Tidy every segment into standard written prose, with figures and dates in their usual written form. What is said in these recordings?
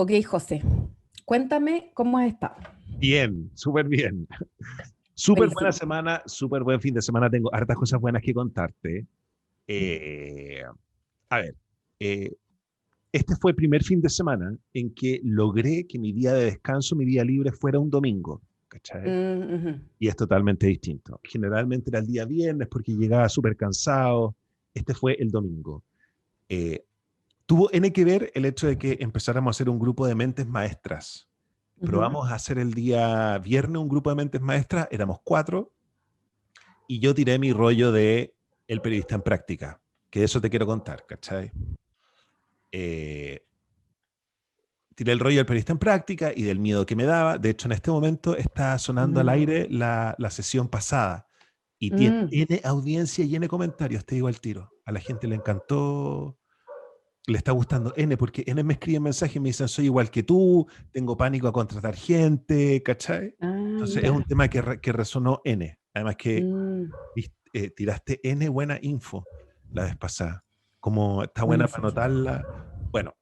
Ok, José, cuéntame cómo has estado. Bien, súper bien. Súper buena Buenísimo. semana, súper buen fin de semana. Tengo hartas cosas buenas que contarte. Eh, a ver, eh, este fue el primer fin de semana en que logré que mi día de descanso, mi día libre, fuera un domingo. ¿Cachai? Ujú. Y es totalmente distinto. Generalmente era el día viernes porque llegaba súper cansado. Este fue el domingo. Eh, Tuvo N que ver el hecho de que empezáramos a hacer un grupo de mentes maestras. Ujú. Probamos a hacer el día viernes un grupo de mentes maestras, éramos 4, y yo tiré mi rollo de el periodista en práctica, que de eso te quiero contar, ¿cachai? Eh, Tiré el rollo del periodista en práctica y del miedo que me daba. De hecho, en este momento está sonando al Mm. aire la sesión pasada y Mm. tiene audiencia y N comentarios, te digo al tiro. A la gente le encantó, le está gustando N, porque N me escribe mensajes y me dicen, soy igual que tú, tengo pánico a contratar gente, ¿cachai? Ah, Entonces es un mira. tema que resonó N. Además que Mm. tiraste N buena info la vez pasada. Como está buena para Buenísimo. anotarla. Bueno,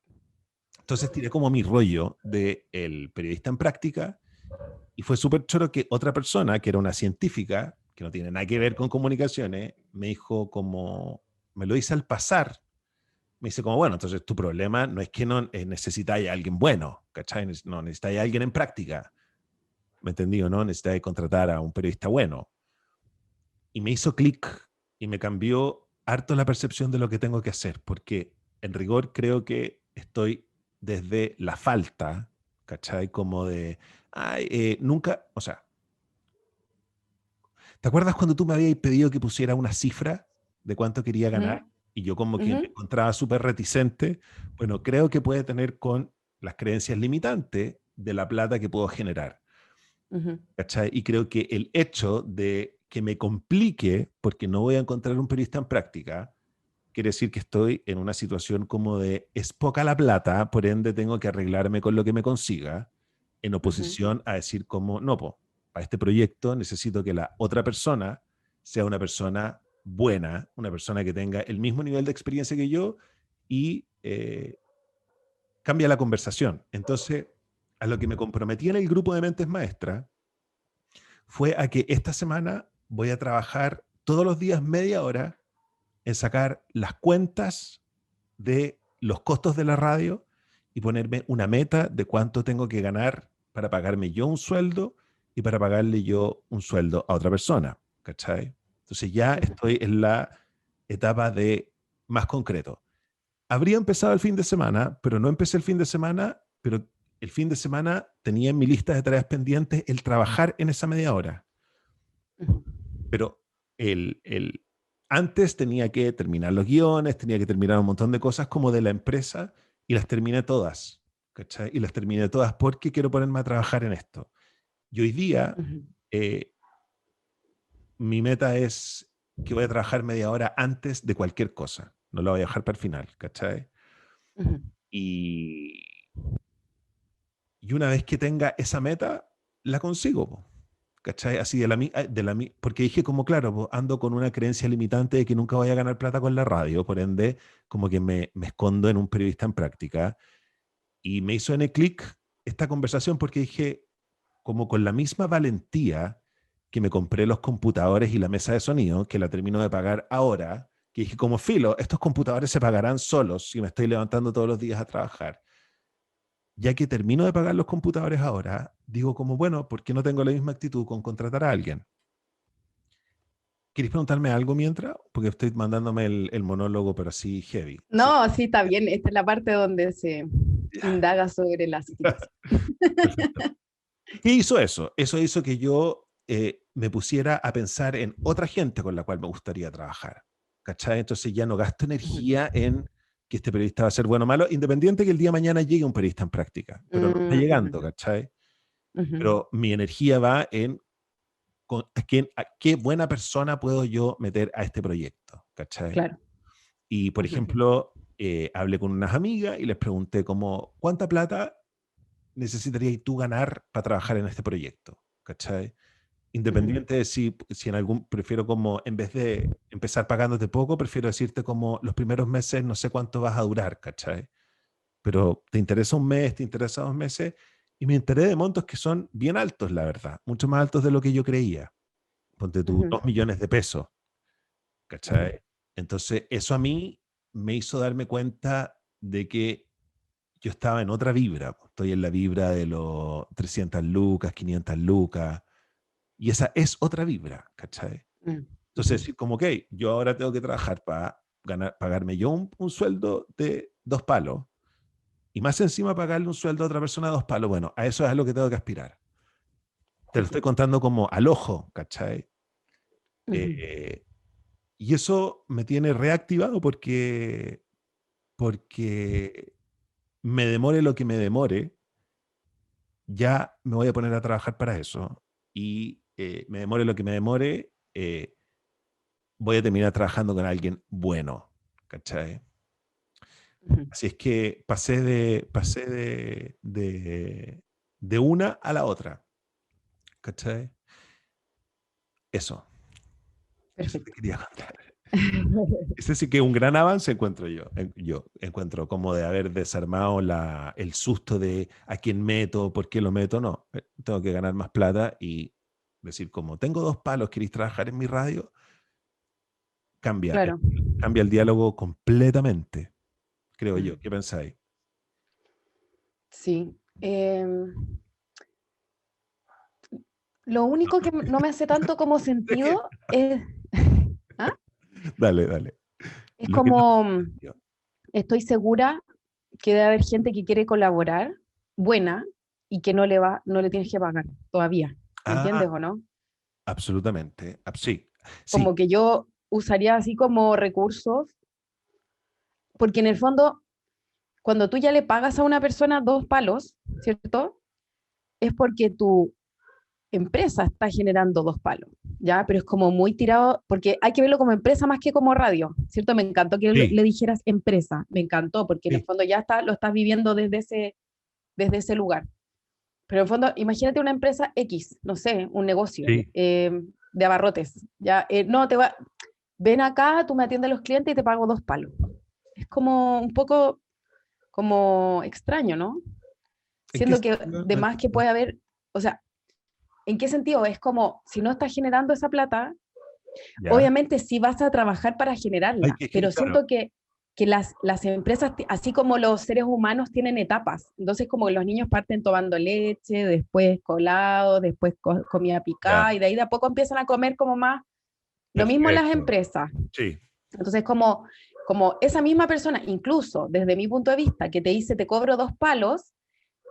entonces tiré como mi rollo de el periodista en práctica y fue súper choro que otra persona, que era una científica, que no tiene nada que ver con comunicaciones, me dijo como, me lo hice al pasar. Me dice como, bueno, entonces tu problema no es que no necesitáis a alguien bueno, ¿cachai? No necesitáis a alguien en práctica. ¿Me entendí o no? Necesitáis contratar a un periodista bueno. Y me hizo clic y me cambió harto la percepción de lo que tengo que hacer, porque en rigor creo que estoy desde la falta, ¿cachai? Como de, ay, nunca, o sea, ¿te acuerdas cuando tú me habías pedido que pusiera una cifra de cuánto quería Ujú. ganar? Y yo como que Ujú. me encontraba súper reticente. Bueno, creo que puede tener con las creencias limitantes de la plata que puedo generar. Ujú. ¿Cachai? Y creo que el hecho de que me complique, porque no voy a encontrar un periodista en práctica, quiere decir que estoy en una situación como de es poca la plata, por ende tengo que arreglarme con lo que me consiga, en Ujú. oposición a decir como, no, po, para este proyecto necesito que la otra persona sea una persona buena, una persona que tenga el mismo nivel de experiencia que yo y cambia la conversación. Entonces, a lo que me comprometí en el grupo de mentes maestras fue a que esta semana voy a trabajar todos los días media hora en sacar las cuentas de los costos de la radio y ponerme una meta de cuánto tengo que ganar para pagarme yo un sueldo y para pagarle yo un sueldo a otra persona, ¿cachai? Entonces ya Ujú. estoy en la etapa de más concreto. Habría empezado el fin de semana, pero no empecé el fin de semana, pero el fin de semana tenía en mi lista de tareas pendientes el trabajar en esa media hora. Ujú. Pero antes tenía que terminar los guiones, tenía que terminar un montón de cosas como de la empresa y las terminé todas, ¿cachai? Y las terminé todas porque quiero ponerme a trabajar en esto. Y hoy día Ujú. eh, mi meta es que voy a trabajar media hora antes de cualquier cosa. No la voy a dejar para el final, ¿cachai? Ujú. Y, y una vez que tenga esa meta, la consigo, po. ¿Cachai? Así porque dije como, claro, po, ando con una creencia limitante de que nunca voy a ganar plata con la radio, por ende, como que me escondo en un periodista en práctica. Y me hizo en el clic esta conversación porque dije, como con la misma valentía que me compré los computadores y la mesa de sonido, que la termino de pagar ahora, que dije, como filo, estos computadores se pagarán solos si me estoy levantando todos los días a trabajar. Ya que termino de pagar los computadores ahora, digo como, bueno, ¿por qué no tengo la misma actitud con contratar a alguien? ¿Queréis preguntarme algo mientras? Porque estoy mandándome el monólogo, pero así heavy. Así. No, sí, está bien. Esta es la parte donde se Ya. indaga sobre la situación. Perfecto. ¿Qué hizo eso? Eso hizo que yo me pusiera a pensar en otra gente con la cual me gustaría trabajar. ¿Cachai? Entonces ya no gasto Ujú. energía en que este periodista va a ser bueno o malo, independiente que el día de mañana llegue un periodista en práctica, pero no está Mm. llegando, Ujú. ¿cachai? Ujú. Pero mi energía va en a qué buena persona puedo yo meter a este proyecto, ¿cachai? Claro. Y, por Ujú. ejemplo, hablé con unas amigas y les pregunté como, ¿cuánta plata necesitarías tú ganar para trabajar en este proyecto? ¿Cachai? Ujú. Independiente de si en algún, prefiero como, en vez de empezar pagándote poco, prefiero decirte como los primeros meses no sé cuánto vas a durar, ¿cachai? pero ¿te interesa un mes? ¿Te interesa 2 meses? Y me enteré de montos que son bien altos, la verdad, mucho más altos de lo que yo creía. Ponte tú, Ujú, 2 millones de pesos, ¿cachai? Entonces, eso a mí me hizo darme cuenta de que yo estaba en otra vibra. Po. Estoy en la vibra de los 300 lucas, 500 lucas, y esa es otra vibra, ¿cachai? mm, Entonces, decir como, ok, yo ahora tengo que trabajar para pagarme yo un sueldo de 2 palos, y más encima pagarle un sueldo a otra persona de 2 palos. Bueno, a eso es a lo que tengo que aspirar. Te lo estoy contando como al ojo, ¿cachai? ujú. Eh, y eso me tiene reactivado porque me demore lo que me demore, ya me voy a poner a trabajar para eso. Y me demore lo que me demore, voy a terminar trabajando con alguien bueno, ¿cachai? Ujú. Así es que pasé de una a la otra, ¿cachai? Eso, eso te Perfecto. quería contar. Ese sí que es un gran avance encuentro yo. Yo encuentro como de haber desarmado el susto de a quién meto, por qué lo meto. No, tengo que ganar más plata y decir como tengo 2 palos, ¿queréis trabajar en mi radio? Cambia, Claro, cambia el diálogo completamente, creo yo. mm, ¿Qué pensáis? sí. Lo único que no me hace tanto como sentido es, ¿ah? Dale, dale. Es Lo que no como, te entendió. estoy segura que debe haber gente que quiere colaborar, buena, y que no le tienes que pagar todavía. ¿Me entiendes Ah, o no? absolutamente. Sí, sí, Como que yo usaría así como recursos, porque en el fondo, cuando tú ya le pagas a una persona 2 palos, ¿cierto? Es porque tu empresa está generando 2 palos, ¿ya? Pero es como muy tirado, porque hay que verlo como empresa más que como radio, ¿cierto? Me encantó que sí, le dijeras empresa, me encantó, porque en el sí, fondo ya está, lo estás viviendo desde ese lugar. Pero en el fondo, imagínate una empresa X, no sé, un negocio sí. de abarrotes, ¿ya? No, ven acá, tú me atiendes a los clientes y te pago 2 palos. Es como un poco como extraño, ¿no? ¿En qué Siendo que sentido? de No más que entiendo. puede haber, o sea, ¿en qué sentido? Es como, si no estás generando esa plata, Ya. obviamente sí vas a trabajar para Hay generarla, que, pero claro, siento que las empresas, así como los seres humanos, tienen etapas. Entonces, como que los niños parten tomando leche, después colado, después comida ya. picada, y de ahí de a poco empiezan a comer como más. Lo mismo las Perfecto. empresas. Sí, Entonces, como esa misma persona, incluso desde mi punto de vista, que te dice te cobro 2 palos,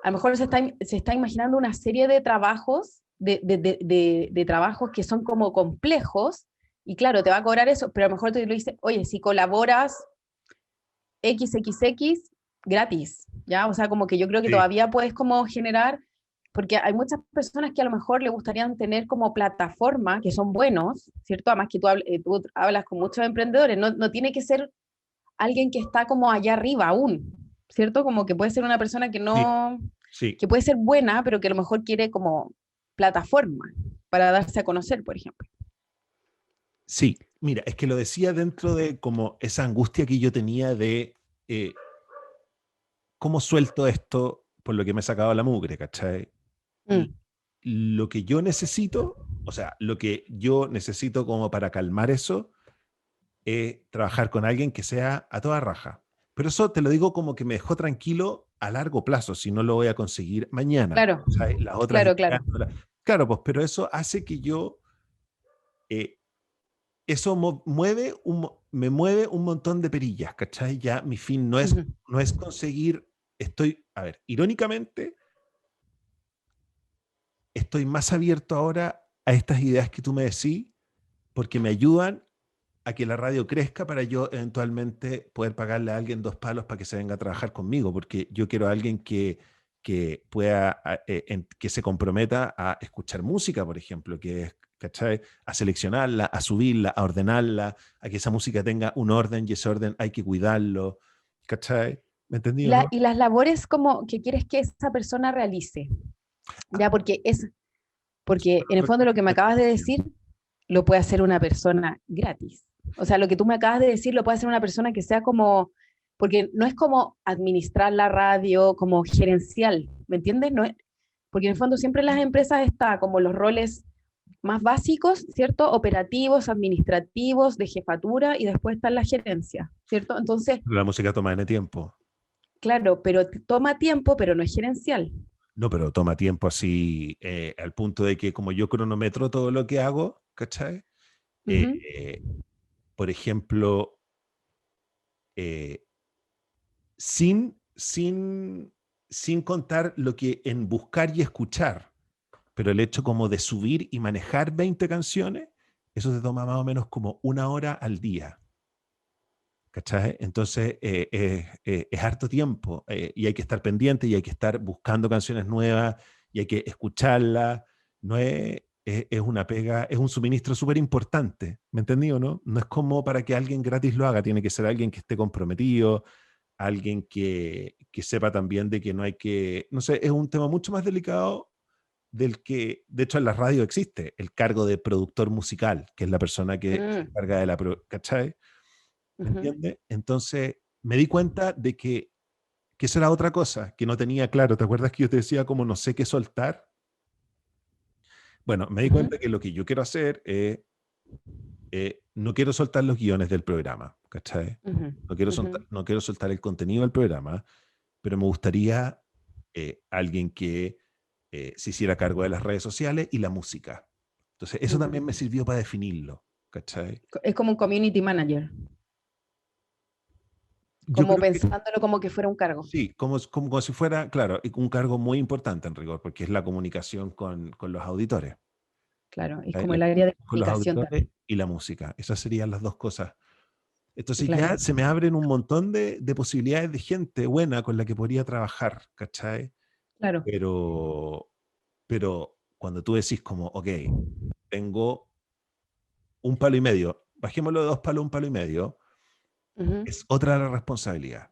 a lo mejor se está imaginando una serie de trabajos, de trabajos que son como complejos, y claro, te va a cobrar eso, pero a lo mejor te lo dice, oye, si colaboras XXX, gratis, ¿ya? O sea, como que yo creo que sí, todavía puedes como generar, porque hay muchas personas que a lo mejor le gustarían tener como plataforma, que son buenos, ¿cierto? Además que tú hablas con muchos emprendedores, no tiene que ser alguien que está como allá arriba aún, ¿cierto? Como que puede ser una persona sí, que sí. puede ser buena, pero que a lo mejor quiere como plataforma para darse a conocer, por ejemplo. Sí, mira, es que lo decía dentro de como esa angustia que yo tenía de eh, cómo suelto esto por lo que me he sacado la mugre, ¿cachai? Y Mm, lo que yo necesito, o sea, lo que yo necesito como para calmar eso, es trabajar con alguien que sea a toda raja. Pero eso te lo digo como que me dejó tranquilo a largo plazo, si no lo voy a conseguir mañana. claro, ¿Cachai? Las otras claro, ideas, claro. claro, pues, pero eso hace que yo eh, eso me mueve un montón de perillas, ¿cachai? Ya mi fin no es, Ujú. no es conseguir, a ver, irónicamente, estoy más abierto ahora a estas ideas que tú me decís, porque me ayudan a que la radio crezca para yo eventualmente poder pagarle a alguien 2 palos para que se venga a trabajar conmigo, porque yo quiero a alguien que pueda, que se comprometa a escuchar música, por ejemplo, ¿cachai? A seleccionarla, a subirla, a ordenarla, a que esa música tenga un orden y ese orden hay que cuidarlo, ¿cachai? ¿Me entendí Y, o no? y las labores como que quieres que esa persona realice, ya, porque en el fondo lo que me acabas de decir lo puede hacer una persona gratis. O sea, lo que tú me acabas de decir lo puede hacer una persona que sea como porque no es como administrar la radio, como gerencial, ¿me entiendes? No es, porque en el fondo siempre en las empresas está como los roles más básicos, ¿cierto? Operativos, administrativos, de jefatura, y después está la gerencia, ¿cierto? Entonces, La música toma N tiempo. claro, pero toma tiempo, pero no es gerencial. No, pero toma tiempo así, al punto de que como yo cronometro todo lo que hago, ¿cachai? Ujú. Eh, por ejemplo, eh, sin contar lo que en buscar y escuchar, pero el hecho como de subir y manejar 20 canciones, eso te toma más o menos como 1 hora al día. ¿Cachai? Entonces es harto tiempo y hay que estar pendiente y hay que estar buscando canciones nuevas y hay que escucharlas. No es una pega, es un suministro súper importante, ¿me entendí o no? No es como para que alguien gratis lo haga, tiene que ser alguien que esté comprometido, alguien que sepa también de que no hay que, no sé, es un tema mucho más delicado del que, de hecho en la radio existe el cargo de productor musical, que es la persona que se Mm, encarga de la, ¿cachai? ¿Me ujú. entiendes? Entonces me di cuenta de que eso era otra cosa, que no tenía claro. ¿Te acuerdas que yo te decía como no sé qué soltar? Bueno, me di Ujú, cuenta que lo que yo quiero hacer es, no quiero soltar los guiones del programa, ¿cachai? ujú, ujú, No quiero soltar el contenido del programa, pero me gustaría alguien que se hiciera cargo de las redes sociales y la música. Entonces, eso ujú. también me sirvió para definirlo, ¿cachai? Es como un community manager, Yo como creo que pensándolo como que fuera un cargo. sí, como si fuera, claro, y un cargo muy importante en rigor, porque es la comunicación con los auditores, Claro, es ¿cachai? como el área de Con los comunicación auditores también. y la música. Esas serían las dos cosas. Entonces Claro, ya se me abren un montón de posibilidades de gente buena con la que podría trabajar, ¿cachai? claro. Pero, pero cuando tú decís como, ok, tengo 1,5 palos, bajémoslo de 2 palos a 1,5 palos, Ujú, es otra la responsabilidad.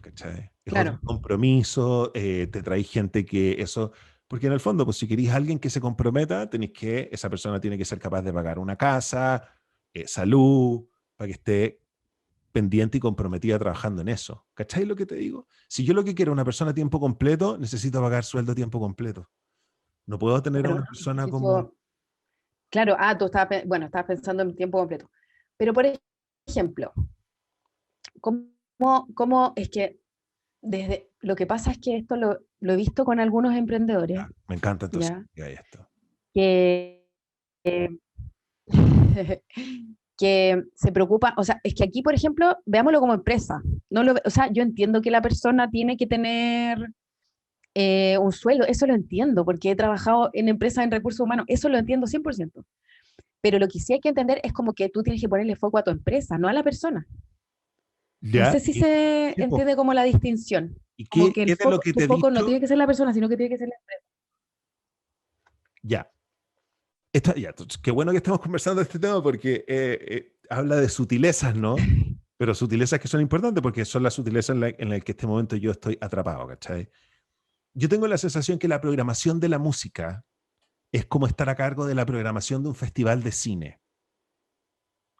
¿Cachai? Es otro claro. compromiso, te traes gente que eso, porque en el fondo, pues si queréis alguien que se comprometa, esa persona tiene que ser capaz de pagar una casa, salud, para que esté pendiente y comprometida trabajando en eso. ¿Cachai lo que te digo? Si yo lo que quiero es una persona a tiempo completo, necesito pagar sueldo a tiempo completo. No puedo tener a Claro, una persona como... eso, claro, tú estabas, bueno, estabas pensando en tiempo completo. Pero, por ejemplo, ¿cómo es que desde, lo que pasa es que esto lo he visto con algunos emprendedores, Ya, me encanta entonces ¿ya? que hay esto. Que, eh, que se preocupa, o sea, es que aquí, por ejemplo, veámoslo como empresa. No o sea, yo entiendo que la persona tiene que tener un sueldo, eso lo entiendo, porque he trabajado en empresas en recursos humanos, eso lo entiendo 100%. Pero lo que sí hay que entender es como que tú tienes que ponerle foco a tu empresa, no a la persona. No ¿Ya? sé si se Sí, po. entiende como la distinción. ¿Y Como qué, que qué de lo que tu te he foco no dicho? tiene que ser la persona, sino que tiene que ser la empresa. Ya, ya, entonces, qué bueno que estamos conversando de este tema porque habla de sutilezas, ¿no? Pero sutilezas que son importantes porque son las sutilezas en las que este momento yo estoy atrapado, ¿cachai? Yo tengo la sensación que la programación de la música es como estar a cargo de la programación de un festival de cine,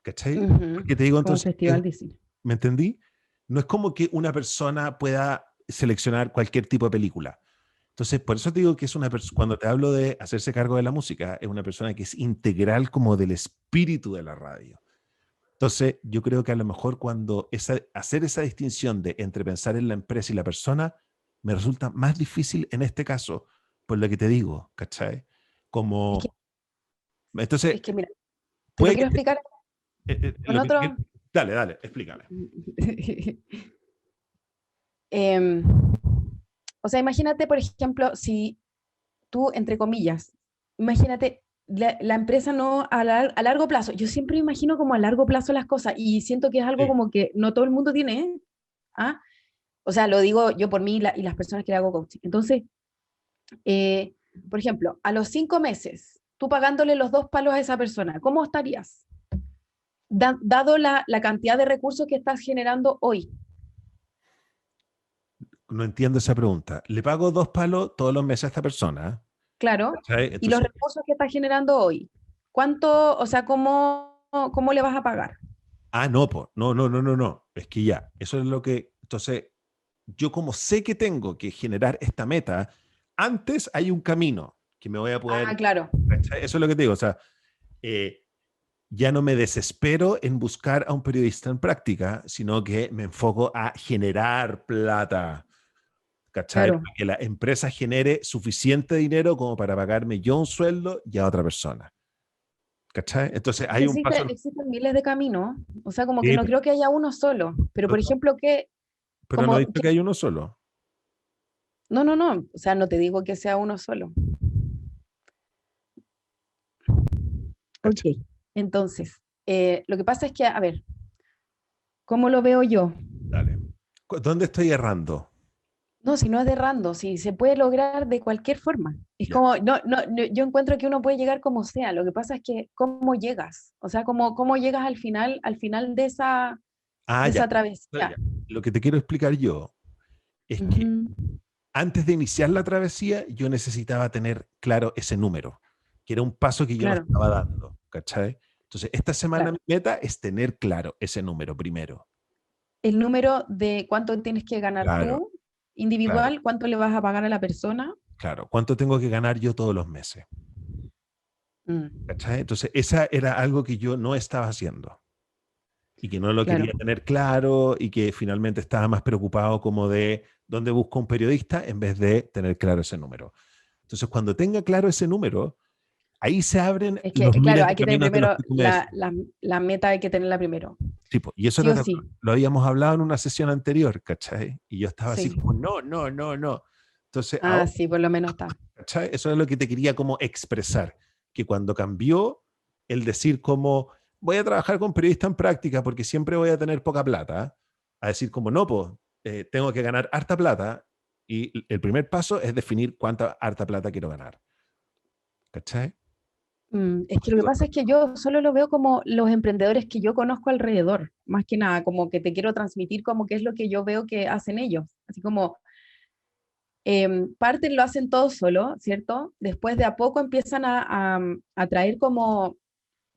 ¿cachai? Ujú, Porque te digo como un entonces, festival de cine. ¿me entendí? No es como que una persona pueda seleccionar cualquier tipo de película. Entonces, por eso te digo que es una persona, cuando te hablo de hacerse cargo de la música, es una persona que es integral como del espíritu de la radio. Entonces, yo creo que a lo mejor hacer esa distinción de entre pensar en la empresa y la persona me resulta más difícil en este caso, por lo que te digo, ¿cachai? Es que, Como, entonces, es que mira, te lo puede que quiero explicar con lo que otro. dale, dale, explícame. Em, o sea, imagínate, por ejemplo, si tú, entre comillas, imagínate, la empresa no a largo plazo. Yo siempre imagino como a largo plazo las cosas y siento que es algo Sí, como que no todo el mundo tiene, ¿eh? ¿Ah? O sea, lo digo yo por mí y las personas que le hago coaching. Entonces, eh, por ejemplo, a los 5 meses, tú pagándole los 2 palos a esa persona, ¿cómo estarías? Dado la cantidad de recursos que estás generando hoy. no entiendo esa pregunta. Le pago 2 palos todos los meses a esta persona, Claro, ¿cachai? y los Entonces, recursos que estás generando hoy, ¿cuánto, o sea, cómo le vas a pagar? Ah, no, po. No, no, no, no, no. Es que ya, eso es lo que... Entonces, yo como sé que tengo que generar esta meta, antes hay un camino que me voy a Ah, poder... claro, ¿Cachai? Eso es lo que te digo. O sea, eh, ya no me desespero en buscar a un periodista en práctica, sino que me enfoco a generar plata. ¿Cachai? claro. Para que la empresa genere suficiente dinero como para pagarme yo un sueldo y a otra persona. ¿Cachai? Entonces Que hay un paso... existen miles de caminos, o sea, como que Sí, no creo que haya uno solo, pero por pero ejemplo, pero no he como, dicho que hay uno solo. no, no, no, o sea, no te digo que sea uno solo. Ok, ¿Cachai? entonces, lo que pasa es que, a ver, ¿cómo lo veo yo? Dale. ¿Dónde estoy errando? No, si no es de rando, si se puede lograr de cualquier forma. Es Ya. como, yo encuentro que uno puede llegar como sea, lo que pasa es que cómo llegas, o sea, cómo llegas al final Ah, de ya. esa No, travesía. ya. Lo que te quiero explicar yo es que Ujú, antes de iniciar la travesía, yo necesitaba tener claro ese número, que era un paso que yo no claro, estaba dando, ¿cachai? Entonces, esta semana claro. mi meta es tener claro ese número primero. El número de cuánto tienes que ganar Claro, tú, claro, individual, cuánto le vas a pagar a la persona. claro. ¿Cuánto tengo que ganar yo todos los meses? Mm, ¿Cachai? Entonces, esa era algo que yo no estaba haciendo y que no lo claro. quería tener claro y que finalmente estaba más preocupado como de dónde busco un periodista en vez de tener claro ese número. Entonces, cuando tenga claro ese número, ahí se abren Es que, los claro, miles de hay que tener caminos de los primero que tú me decís. la meta, hay que tenerla primero. Tipo, y eso Sí era, o sí. lo habíamos hablado en una sesión anterior, ¿cachai? Y yo estaba así Sí. como, no, no, no, no. Entonces, Ah, ahora, sí, por lo menos está. ¿cachai? Eso es lo que te quería como expresar, que cuando cambió el decir como, voy a trabajar con periodista en práctica porque siempre voy a tener poca plata, a decir como, no, pues, tengo que ganar harta plata y el primer paso es definir cuánta harta plata quiero ganar, ¿cachai? Es que lo que Digo, pasa es que yo solo lo veo como los emprendedores que yo conozco alrededor, más que nada, como que te quiero transmitir como qué es lo que yo veo que hacen ellos. Así como parten, lo hacen todo solo, ¿cierto? Después de a poco empiezan a traer como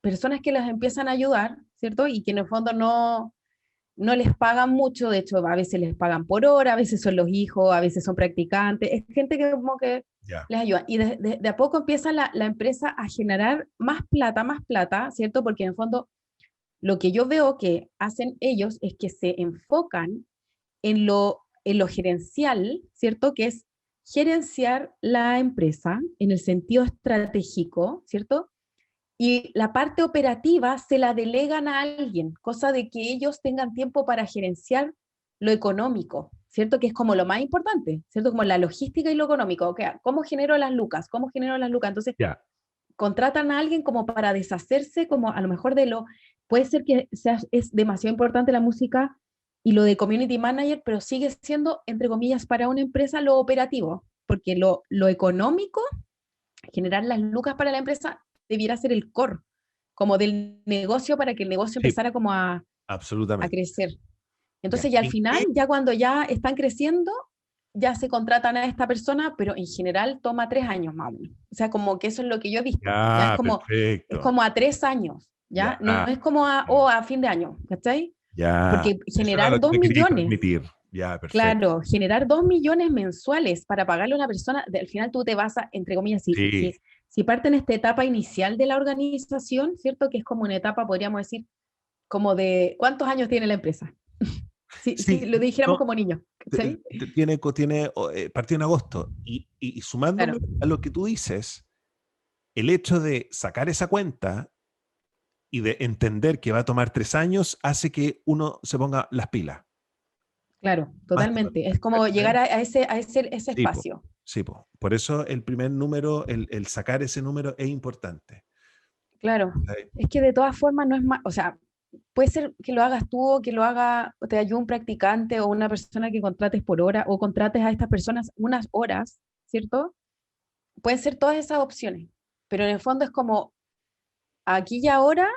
personas que les empiezan a ayudar, ¿cierto? Y que en el fondo no les pagan mucho, de hecho a veces les pagan por hora, a veces son los hijos, a veces son practicantes, es gente que como que ya, les ayuda. Y de a poco empieza la empresa a generar más plata, ¿cierto? Porque en el fondo lo que yo veo que hacen ellos es que se enfocan en lo gerencial, ¿cierto? Que es gerenciar la empresa en el sentido estratégico, ¿cierto? Y la parte operativa se la delegan a alguien, cosa de que ellos tengan tiempo para gerenciar lo económico, ¿cierto? Que es como lo más importante, ¿cierto? Como la logística y lo económico. Okay, ¿cómo genero las lucas? ¿Cómo genero las lucas? Entonces, ya. contratan a alguien como para deshacerse, como a lo mejor puede ser que es demasiado importante la música y lo de community manager, pero sigue siendo, entre comillas, para una empresa lo operativo, porque lo económico, generar las lucas para la empresa, debiera ser el core, como del negocio para que el negocio Sí, empezara como a absolutamente. crecer. Ya. Entonces ya al ¿En final, qué? ya cuando ya están creciendo, ya se contratan a esta persona, pero en general toma 3 años más o menos. O sea, como que eso es lo que yo he visto. Ya Ya, es perfecto. como a 3 años, Ya, ¿ya? No es como a fin de año, ¿cachai? ya. Porque Eso era lo generar que dos te quería millones, transmitir. Ya, perfecto. claro, generar 2 millones mensuales para pagarle a una persona, al final tú te vas a, entre comillas, Sí, si parte en esta etapa inicial de la organización, ¿cierto? Que es como una etapa, podríamos decir, como de ¿cuántos años tiene la empresa? Si sí, lo dijéramos no, como niño, ¿cachai? partido en agosto. Y Claro, sumándome a lo que tú dices, el hecho de sacar esa cuenta y de entender que va a tomar 3 años hace que uno se ponga las pilas. claro, Más todavía, totalmente. Es como llegar ¿cachai? a ese Sí, po, espacio. sí, po. Por eso el primer número, el sacar ese número es importante. Claro. ¿Cachai? Es que de todas formas no es más, o sea, puede ser que lo hagas tú o que lo haga, o te ayude un practicante o una persona que contrates por hora o contrates a estas personas unas horas, ¿cierto? Pueden ser todas esas opciones, pero en el fondo es como aquí y ahora,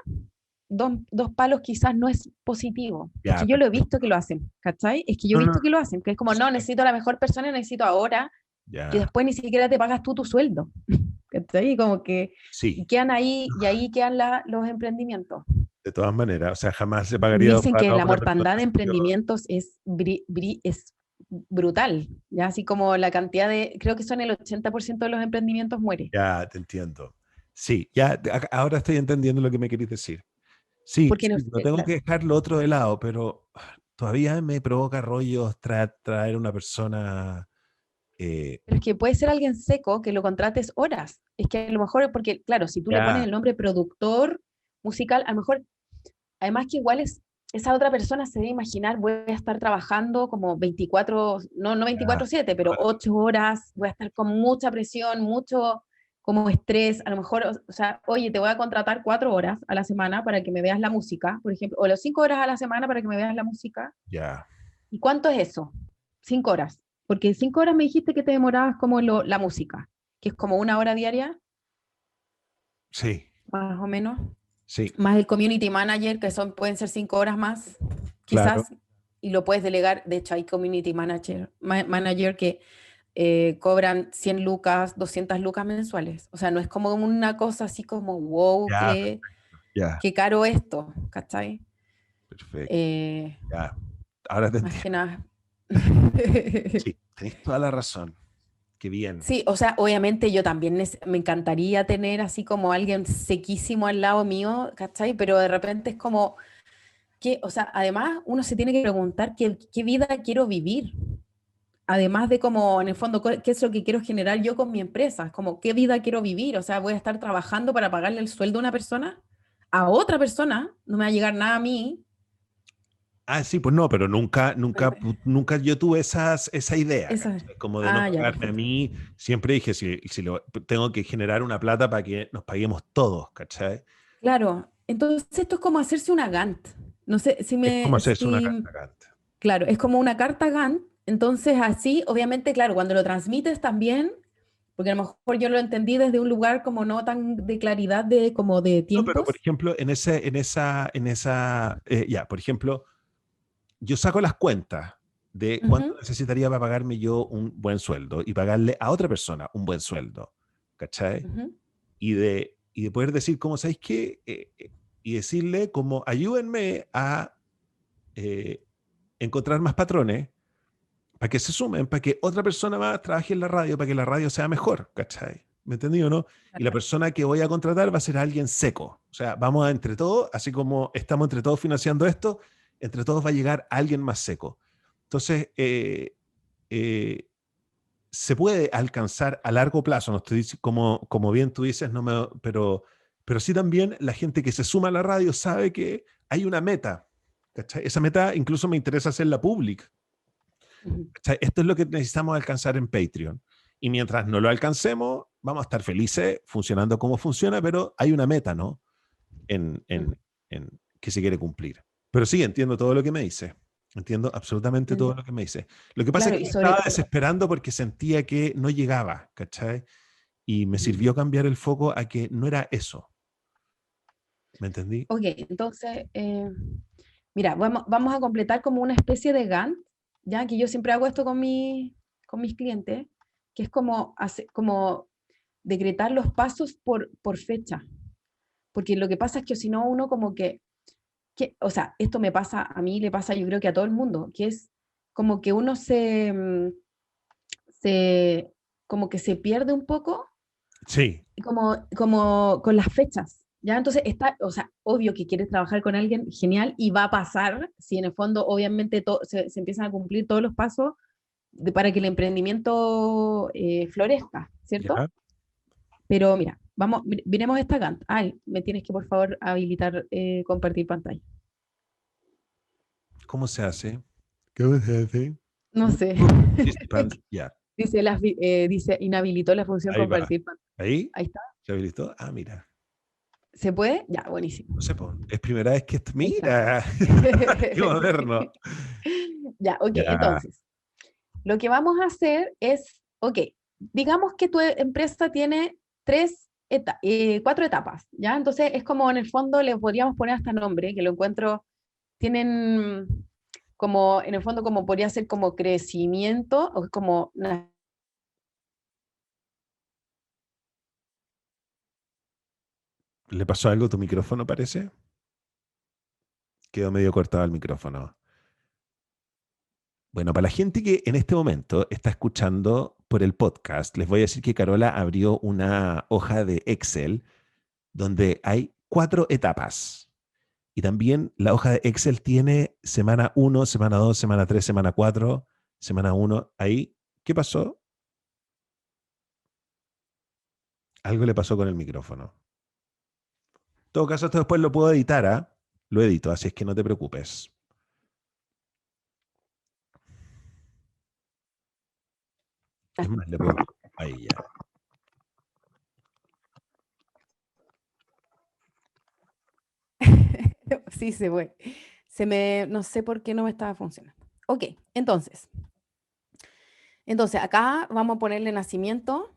dos palos quizás no es positivo. Es Ya, que yo lo he visto que perfecto. lo hacen, ¿cachai? Es que yo he No, no, no. visto que lo hacen, que es como, Sí, no, necesito a la mejor persona, necesito ahora, y ya. después ni siquiera te pagas tú tu sueldo, ¿cachai? Y como que Sí. quedan ahí, y ahí quedan los emprendimientos. de todas maneras. O sea, jamás se pagaría dos Dicen que palos a la una persona mortandad de así. emprendimientos es brutal, ya así como la cantidad de, creo que son el 80% de los emprendimientos muere, Ya, te entiendo. Sí, ya, ahora estoy entendiendo lo que me querés decir. Sí, porque no, sí, no tengo que claro, dejar lo otro de lado, pero todavía me provoca rollos traer una persona. pero es que puede ser alguien seco que lo contrates horas, es que a lo mejor, porque claro, si tú le pones Ya, el nombre productor musical, a lo mejor, además que igual esa otra persona se debe imaginar, voy a estar trabajando como 24, no ya, 24/7, pero toda la 8 horas, voy a estar con mucha presión, mucho como estrés, a lo mejor, o sea, oye, te voy a contratar 4 horas a la semana para que me veas la música, por ejemplo, o las 5 horas a la semana para que me veas la música. ya, ¿Y cuánto es eso? 5 horas. Porque 5 horas me dijiste que te demorabas como la música, que es como 1 hora diaria, sí, más o menos, sí, más el community manager, que pueden ser 5 horas más, claro. quizás, y lo puedes delegar. De hecho, hay community manager que cobran 100 lucas, 200 lucas mensuales. O sea, no es como una cosa así como, wow, Ya, ya, qué caro esto, ¿cachai? perfecto, Eh, ya. Ahora te más que entiendo. nada. Sí, tenés toda la razón. Qué bien. Sí, o sea, obviamente yo también me encantaría tener así como alguien sequísimo al lado mío, ¿cachai? Pero de repente es como que, o sea, además uno se tiene que preguntar qué vida quiero vivir. Además de como, en el fondo, qué es lo que quiero generar yo con mi empresa. Es como, ¿qué vida quiero vivir? O sea, voy a estar trabajando para pagarle el sueldo a una persona, a otra persona, no me va a llegar nada a mí. Ah, sí, pues no, pero nunca, nunca, nunca yo tuve esa idea, Esa, ¿cachai? Como de no ya, pagarme a perfecto. mí. Siempre dije, si tengo que generar una plata para que nos paguemos todos, ¿cachai? Claro, entonces esto es como hacerse una Gantt. No sé si Es como hacerse una si carta Gantt. claro, es como una carta Gantt, entonces así, obviamente, claro, cuando lo transmites también, porque a lo mejor yo lo entendí desde un lugar como no tan de claridad de como de No, pero por tiempos. ejemplo, ya, por ejemplo, yo saco las cuentas de cuánto Ujú, necesitaría para pagarme yo un buen sueldo y pagarle a otra persona un buen sueldo, ¿cachai? ujú, Y de poder decir, como, ¿sabéis qué? Y decirle como, ayúdenme a eh, encontrar más patrones para que se sumen, para que otra persona más trabaje en la radio, para que la radio sea mejor, ¿cachai? ¿Me entendí o no? Y la claro. persona que voy a contratar va a ser alguien seco. O sea, vamos a entre todos, así como estamos entre todos financiando esto, entre todos va a llegar alguien más seco. Entonces, eh, se puede alcanzar a largo plazo, no estoy como bien tú dices, no me, pero sí también la gente que se suma a la radio sabe que hay una meta, ¿cachai? Esa meta incluso me interesa hacerla pública. Ujú, ¿Cachai? Esto es lo que necesitamos alcanzar en Patreon. Y mientras no lo alcancemos, vamos a estar felices funcionando como funciona, pero hay una meta, ¿no? En, ujú. en, en que se quiere cumplir. Pero sí, entiendo todo lo que me dice. Entiendo absolutamente todo Ent- lo que me dice. Lo que pasa es Claro, que y me sobre estaba todo, desesperando porque sentía que no llegaba, ¿cachai? Y me ujú. sirvió cambiar el foco a que no era eso. ¿Me entendí? Ok, entonces, mira, vamos a completar como una especie de Gantt, ya que yo siempre hago esto con mis clientes, que es como decretar los pasos por fecha. Porque lo que pasa es que si no, uno como o sea, esto me pasa a mí, le pasa yo creo que a todo el mundo, que es como que uno se como que se pierde un poco Sí, como con las fechas. ¿Ya? Entonces está, o sea, obvio que quieres trabajar con alguien, genial, y va a pasar si en el fondo obviamente se empiezan a cumplir todos los pasos para que el emprendimiento florezca, ¿cierto? ya. Pero mira, miremos esta Gantt. Ay, me tienes que por favor habilitar compartir pantalla. ¿Cómo se hace? ¿Cómo se hace? No sé. Ya, Dice inhabilitó la función ahí va. compartir pantalla. Ahí, Ahí está. ¿se habilitó? Ah, mira. ¿Se puede? Ya, buenísimo. No sé, po, es primera vez que esto. Ahí está. Mira, qué moderno. Ya, ok, Ya, entonces, lo que vamos a hacer es, ok, digamos que tu empresa tiene 4 etapas, ¿ya? Entonces es como en el fondo le podríamos poner hasta nombre, que lo encuentro, tienen como, en el fondo como podría ser como crecimiento, o como, ¿le pasó algo a tu micrófono, parece? Quedó medio cortado el micrófono. Bueno, para la gente que en este momento está escuchando por el podcast, les voy a decir que Carola abrió una hoja de Excel donde hay 4 etapas. Y también la hoja de Excel tiene semana 1, semana 2, semana 3, semana 4, semana 1. Ahí, ¿qué pasó? Algo le pasó con el micrófono. En todo caso, esto después lo puedo editar, ¿ah? Lo edito, así es que no te preocupes. Es más, le puedo... Ahí ya. Sí, se fue. No sé por qué no me estaba funcionando. Ok, entonces acá vamos a ponerle nacimiento.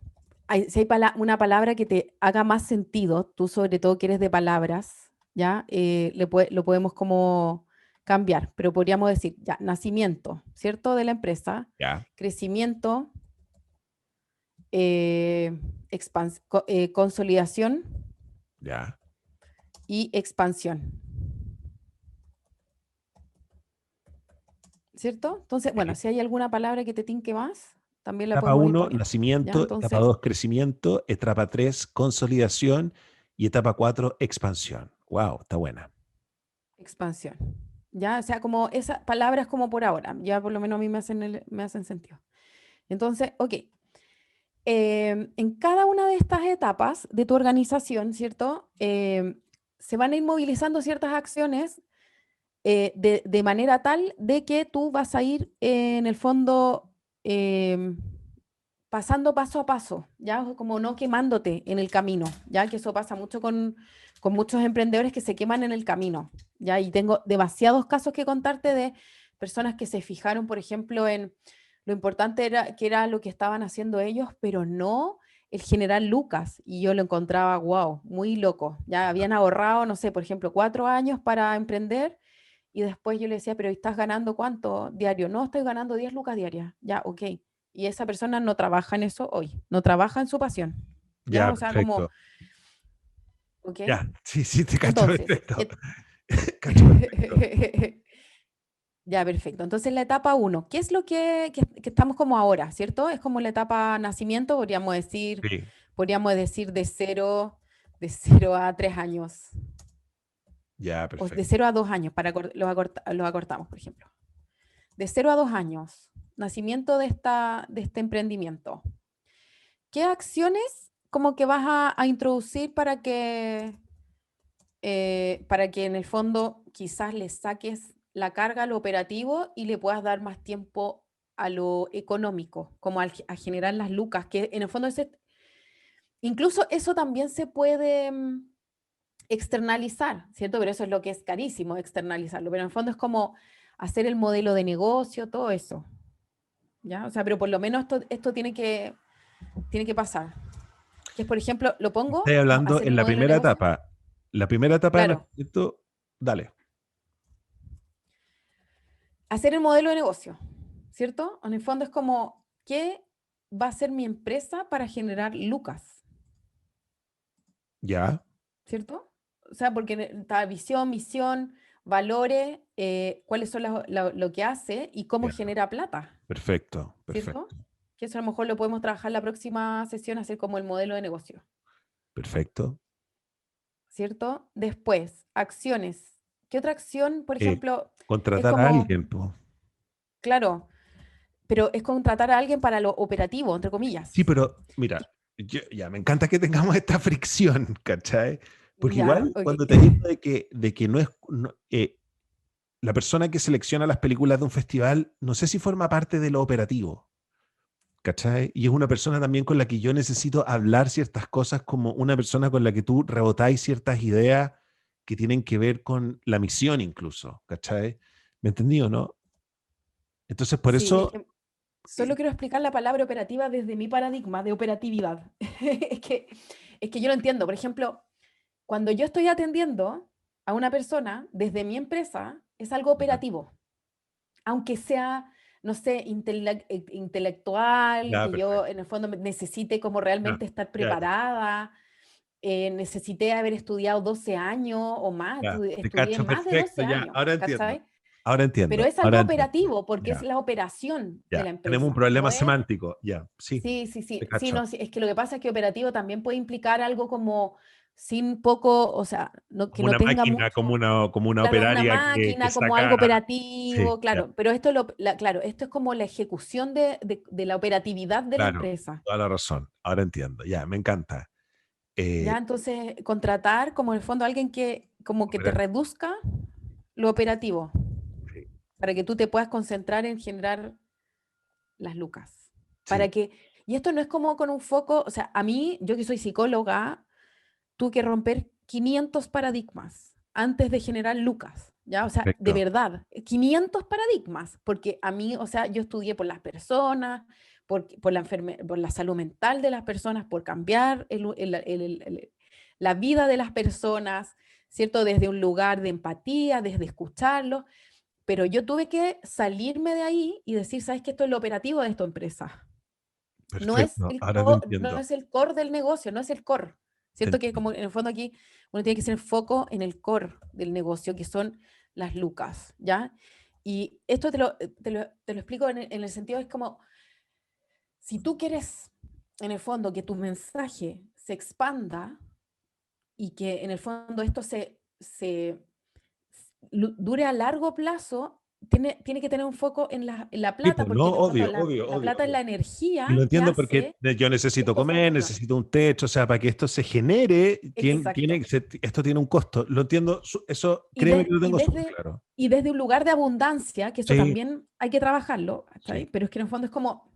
Si hay una palabra que te haga más sentido, tú sobre todo que eres de palabras, ¿ya? Lo podemos como cambiar, pero podríamos decir, ya, nacimiento, ¿cierto? De la empresa, Ya, crecimiento, consolidación ya. y expansión, ¿cierto? Entonces, bueno, Sí. si hay alguna palabra que te tinque más, también la Etapa podemos ir 1, poniendo, ¿ya? nacimiento. Etapa Entonces, 2, crecimiento. Etapa 3, consolidación. Y etapa 4, expansión. Wow, está buena. expansión. Ya, o sea, como esas palabras como por ahora, ya por lo menos a mí me hacen sentido. Entonces, ok, en cada una de estas etapas de tu organización, ¿cierto? Se van a ir movilizando ciertas acciones de manera tal de que tú vas a ir en el fondo em, pasando paso a paso, ya como no quemándote en el camino, ya que eso pasa mucho con muchos emprendedores que se queman en el camino, ya, y tengo demasiados casos que contarte de personas que se fijaron, por ejemplo, en lo importante era que era lo que estaban haciendo ellos, pero no el general Lucas, y yo lo encontraba, wow, muy loco, ya habían ahorrado, no sé, por ejemplo, 4 años para emprender, y después yo le decía, pero ¿estás ganando cuánto diario? No, estoy ganando 10 lucas diarias, ya, ok, y esa persona no trabaja en eso hoy, no trabaja en su pasión. ¿Ya? Ya, O sea, como, perfecto. ¿ok? Ya, sí, sí, te cacho Entonces, perfecto. Cacho perfecto. ya, perfecto. Entonces, la etapa uno, ¿qué es lo que estamos como ahora, ¿cierto? Es como la etapa nacimiento, Sí, podríamos decir de cero a 3 años, ya, o de perfecto. 0 a 2 años, los acortamos, por ejemplo. De 0 a 2 años, nacimiento de este emprendimiento. ¿Qué acciones como que vas a introducir para que en el fondo quizás le saques la carga a lo operativo y le puedas dar más tiempo a lo económico, como a generar las lucas, que en el fondo incluso eso también se puede externalizar, ¿cierto? Pero eso es lo que es carísimo, externalizarlo, pero en el fondo es como hacer el modelo de negocio, todo eso, ¿ya? O sea, pero por lo menos esto tiene que pasar. Que es, por ejemplo, lo Estoy pongo, hablando hacer en el la modelo de primera negocio. etapa. La primera etapa de Claro, nacimiento, dale. hacer el modelo de negocio, ¿cierto? En el fondo es como, ¿qué va a ser mi empresa para generar lucas? Ya, ¿Cierto? O sea, porque está visión, misión, valores, cuáles son lo que hace y cómo ya. genera plata, Perfecto, ¿cierto? perfecto, Que eso a lo mejor lo podemos trabajar la próxima sesión, hacer como el modelo de negocio, perfecto. ¿cierto? Después, acciones. ¿Qué otra acción, por Eh, ejemplo, es contratar a como, alguien, po. claro, pero es contratar a alguien para lo operativo, entre Sí, comillas? pero mira, ya me encanta que tengamos esta fricción, ¿cachai? Porque Ya, igual ok. cuando te digo de que no es, la persona que selecciona las películas de un festival, no sé si forma parte de lo operativo, ¿cachai? Y es una persona también con la que yo necesito hablar ciertas cosas como una persona con la que tú rebotáis ciertas ideas que tienen que ver con la misión incluso, ¿cachai? ¿Me entendí o no? Entonces, por Sí, es eso, que solo quiero explicar la palabra operativa desde mi paradigma de operatividad. Es que, es que yo lo entiendo. Por ejemplo, cuando yo estoy atendiendo a una persona desde mi empresa, es algo operativo, aunque sea, no sé, intelectual, ya, que yo perfecto. en el fondo necesite como Ya, realmente estar ya, preparada. necesité haber estudiado 12 años o más, Ya, te estudié cacho más de perfecto, 12 ya, años, ahora entiendo. ¿cachai? Ahora Pero entiendo, es algo ahora entiendo. operativo, porque es Ya, la operación de ya. la Tenemos un empresa, problema no es. semántico, ya, sí, Sí, sí, te sí, sí, cacho. no, sí, es que lo que pasa es que operativo también puede implicar algo como sin poco, o sea, que Como no una tenga máquina, mucho, como una claro, una operaria que máquina, como algo saca. Sí, operativo, ya, claro, pero esto, claro, esto es como la ejecución de la operatividad de la claro, empresa. toda la razón. Ahora entiendo, ya, me encanta. Eh, Ya, entonces, contratar como en el fondo a alguien que como que te opera- reduzca lo operativo, sí, para que tú te puedas concentrar en generar las lucas. sí, Y esto no es como con un foco, o sea, a mí, yo que soy psicóloga, tuve que romper 500 paradigmas antes de generar lucas, ¿ya? O sea, de perfecto. verdad, 500 paradigmas, porque a mí, o sea, yo estudié por las personas, por la salud mental de las personas, por cambiar la vida de las personas, ¿cierto? Desde un lugar de empatía, desde escucharlo, pero yo tuve que salirme de ahí y decir, ¿sabes qué? Esto es lo operativo de esta empresa. Perfecto, ahora te No entiendo, es el core del negocio, no es el core. te Siento que como entiendo. en el fondo aquí uno tiene que hacer foco en el core del negocio, que son las lucas, ¿ya? Y esto te lo explico en el sentido, es como, si tú quieres, en el fondo, que tu mensaje se expanda y que en el fondo esto dure a largo plazo, tiene que tener un foco en la Tipo, plata, no, porque en el fondo obvio, obvio, la obvio, plata es obvio. la Y lo energía que entiendo porque hace yo que necesito esto comer, funcione. necesito un techo, o sea, para que esto se genere, Exacto. esto tiene un costo. Lo entiendo, eso Y, créeme que de- lo y, tengo súper desde, claro. y desde un lugar de abundancia, que eso Sí, también hay que trabajarlo, sí, ¿cachai? Pero es que en el fondo es como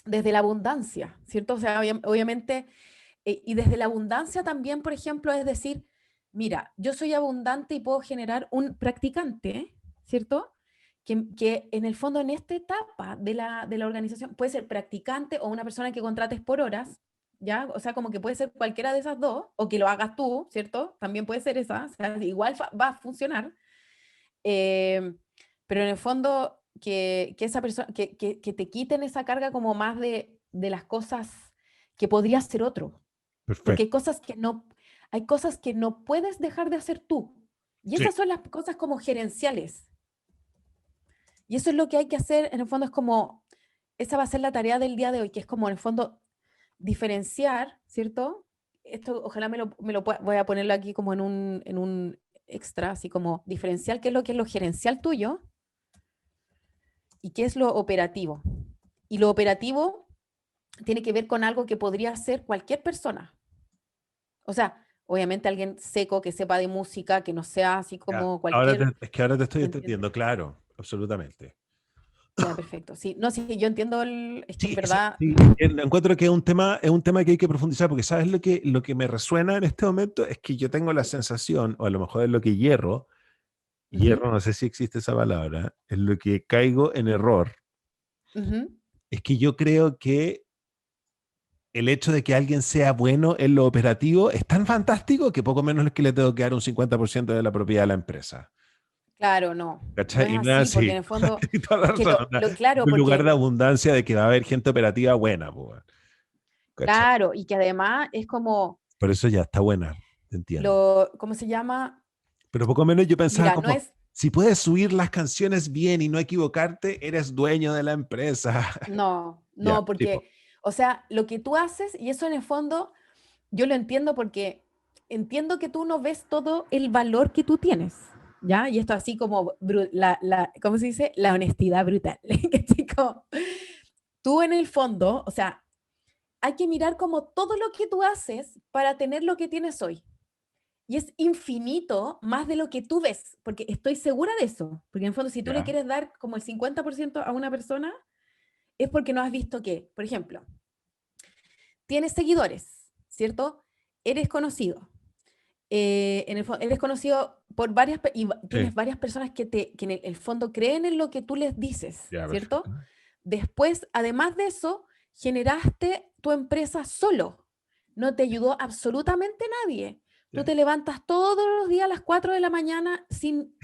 desde la abundancia, ¿cierto? O sea, obviamente, y desde la abundancia también, por ejemplo, es decir, mira, yo soy abundante y puedo generar un practicante, ¿cierto? Que en el fondo en esta etapa de la organización puede ser practicante o una persona que contrates por horas, ¿ya? O sea, como que puede ser cualquiera de esas dos, o que lo hagas tú, ¿cierto? También puede ser esa, o sea, igual va a funcionar. eh, pero en el fondo que esa persona, que te quiten esa carga como más de las cosas que podría hacer otro, porque perfecto. hay cosas que no puedes dejar de hacer tú. Y Sí, esas son las cosas como gerenciales. Y eso es lo que hay que hacer, en el fondo es como, esa va a ser la tarea del día de hoy, que es como en el fondo diferenciar, ¿cierto? Esto ojalá voy a ponerlo aquí como en un extra, así como diferenciar qué es lo gerencial tuyo y qué es lo operativo. Y lo operativo tiene que ver con algo que podría hacer cualquier persona. O sea, obviamente alguien seco que sepa de música, que no sea así ya. como cualquier, Es que ahora te estoy ¿me entiendes? entendiendo, claro, absolutamente. Ya, perfecto. Sí, no, sí, yo entiendo es que en Sí, verdad, sí, encuentro que es un tema que hay que profundizar, porque sabes lo que me resuena en este momento es que yo tengo la sensación, o a lo mejor es lo que ujú, hierro, no sé si existe esa palabra, es lo que caigo en error, ujú, es que yo creo que el hecho de que alguien sea bueno en lo operativo es tan fantástico que poco menos es que le tengo que dar un 50% de la propiedad de la empresa. claro, no, no ¿Cachai? es Y no es así, porque en así. el fondo, Tienes toda la es que razón, ¿no? Es claro, un lugar de porque, abundancia de que va a haber gente operativa buena, po, weón. ¿Cachai? claro, y que además es como, Por eso ya está buena, te entiendo. ¿cómo se llama? Pero poco menos yo pensaba Mira, no como, es, si puedes subir las canciones bien y no equivocarte, eres dueño de la empresa. no, Ya, no, tipo, porque, o sea, lo que tú haces, y eso en el fondo, yo lo entiendo porque entiendo que tú no ves todo el valor que tú tienes, ¿ya? Y esto así como, ¿cómo se dice? La honestidad brutal. Que chico, tú en el fondo, o sea, hay que mirar como todo lo que tú haces para tener lo que tienes hoy. Y es infinito más de lo que tú ves, porque estoy segura de eso. Porque en el fondo, si tú le ya, quieres dar como el 50% a una persona, es porque no has visto que, por ejemplo, tienes seguidores, ¿cierto? Eres conocido. Eres conocido por y sí, tienes varias personas que en el fondo creen en lo que tú les dices, ya, ¿cierto? perfecto. Después, además de eso, generaste tu empresa solo. No te ayudó absolutamente nadie. Tú Ya. te levantas todos los días a las 4 de la mañana sin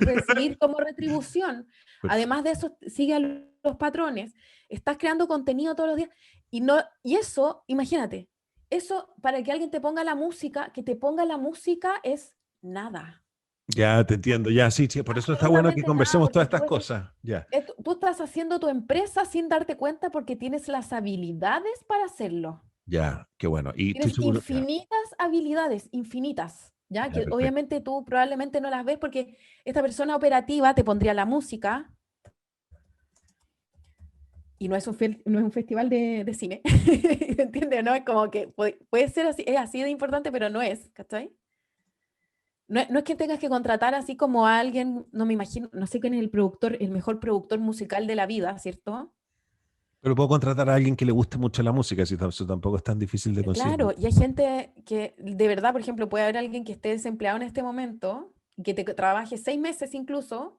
recibir como retribución. Perfecto. Además de eso, sigue a los patrones. Estás creando contenido todos los días. Y eso, imagínate, eso, para que alguien te ponga la música, que te ponga la música es nada. Ya te entiendo, ya, sí, sí, por eso está bueno que Absolutamente nada, conversemos todas porque estas cosas. Ya, tú estás haciendo tu empresa sin darte cuenta porque tienes las habilidades para hacerlo. ya, qué bueno. Y estoy Tienes seguro, ya, infinitas habilidades, infinitas, ¿ya? ya, Que perfecto. obviamente tú probablemente no las ves porque esta persona operativa te pondría la música y no es no es un festival de cine, ¿entiendes? No es como que puede ser así, es así de importante, pero no es, ¿cachai? No es que tengas que contratar así como a alguien, no me imagino, no sé quién es el productor, el mejor productor musical de la vida, ¿cierto? Pero puedo contratar a alguien que le guste mucho la música, si eso tampoco es tan difícil de conseguir. Claro, y hay gente que de verdad, por ejemplo, puede haber alguien que esté desempleado en este momento, y que te trabaje 6 meses incluso,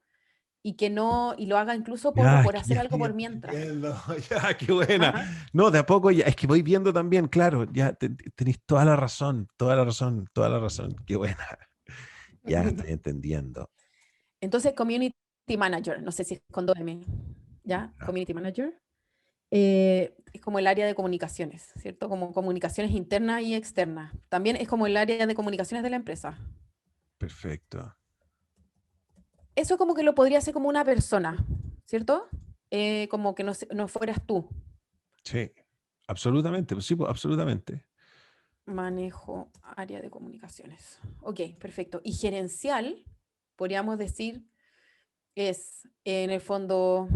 y que no, y lo haga incluso Ya, es por que ya hacer algo estoy por mientras. entendiendo. Ya, qué buena. Ajá. No, de a poco ya, es que voy viendo también, claro, ya tenéis toda la razón, toda la razón, toda la razón. Qué buena. Ya estoy entendiendo. Entonces, community manager, no sé si es con 2M, ¿ya? Ya, Community manager. Es como el área de comunicaciones, ¿cierto? Como comunicaciones internas y externas. También es como el área de comunicaciones de la empresa. perfecto. Eso como que lo podría hacer como una persona, ¿cierto? Como que no fueras tú. Sí, absolutamente, pues sí, pues, absolutamente. Manejo área de comunicaciones. Ok, perfecto. Y gerencial, podríamos decir, es en el fondo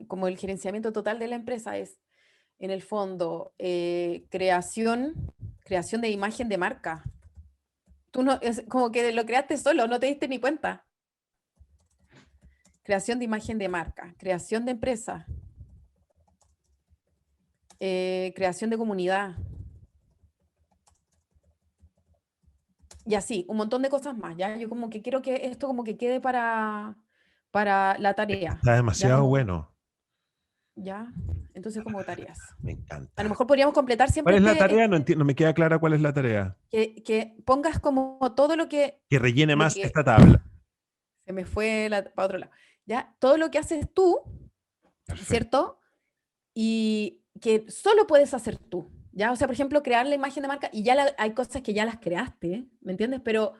como el gerenciamiento total de la empresa es en el fondo creación de imagen de marca. Tú no, es como que lo creaste solo, no te diste ni cuenta. Creación de imagen de marca, creación de empresa, creación de comunidad. Y así, un montón de cosas más, ¿ya? Yo como que quiero que esto como que quede para la Es que tarea, está ¿ya? demasiado Como, bueno. ¿ya? Entonces como tareas. Me A lo encanta. mejor podríamos completar ¿Cuál siempre es la tarea? No entiendo, no me queda clara cuál es la tarea. que pongas como todo Que rellene lo más que, esta tabla. se me fue para otro lado, ¿ya? Todo lo que haces tú, Perfecto. ¿cierto? Y que solo puedes hacer tú, ¿ya? O sea, por ejemplo, crear la imagen de marca y hay cosas que ya las creaste, ¿me entiendes? Pero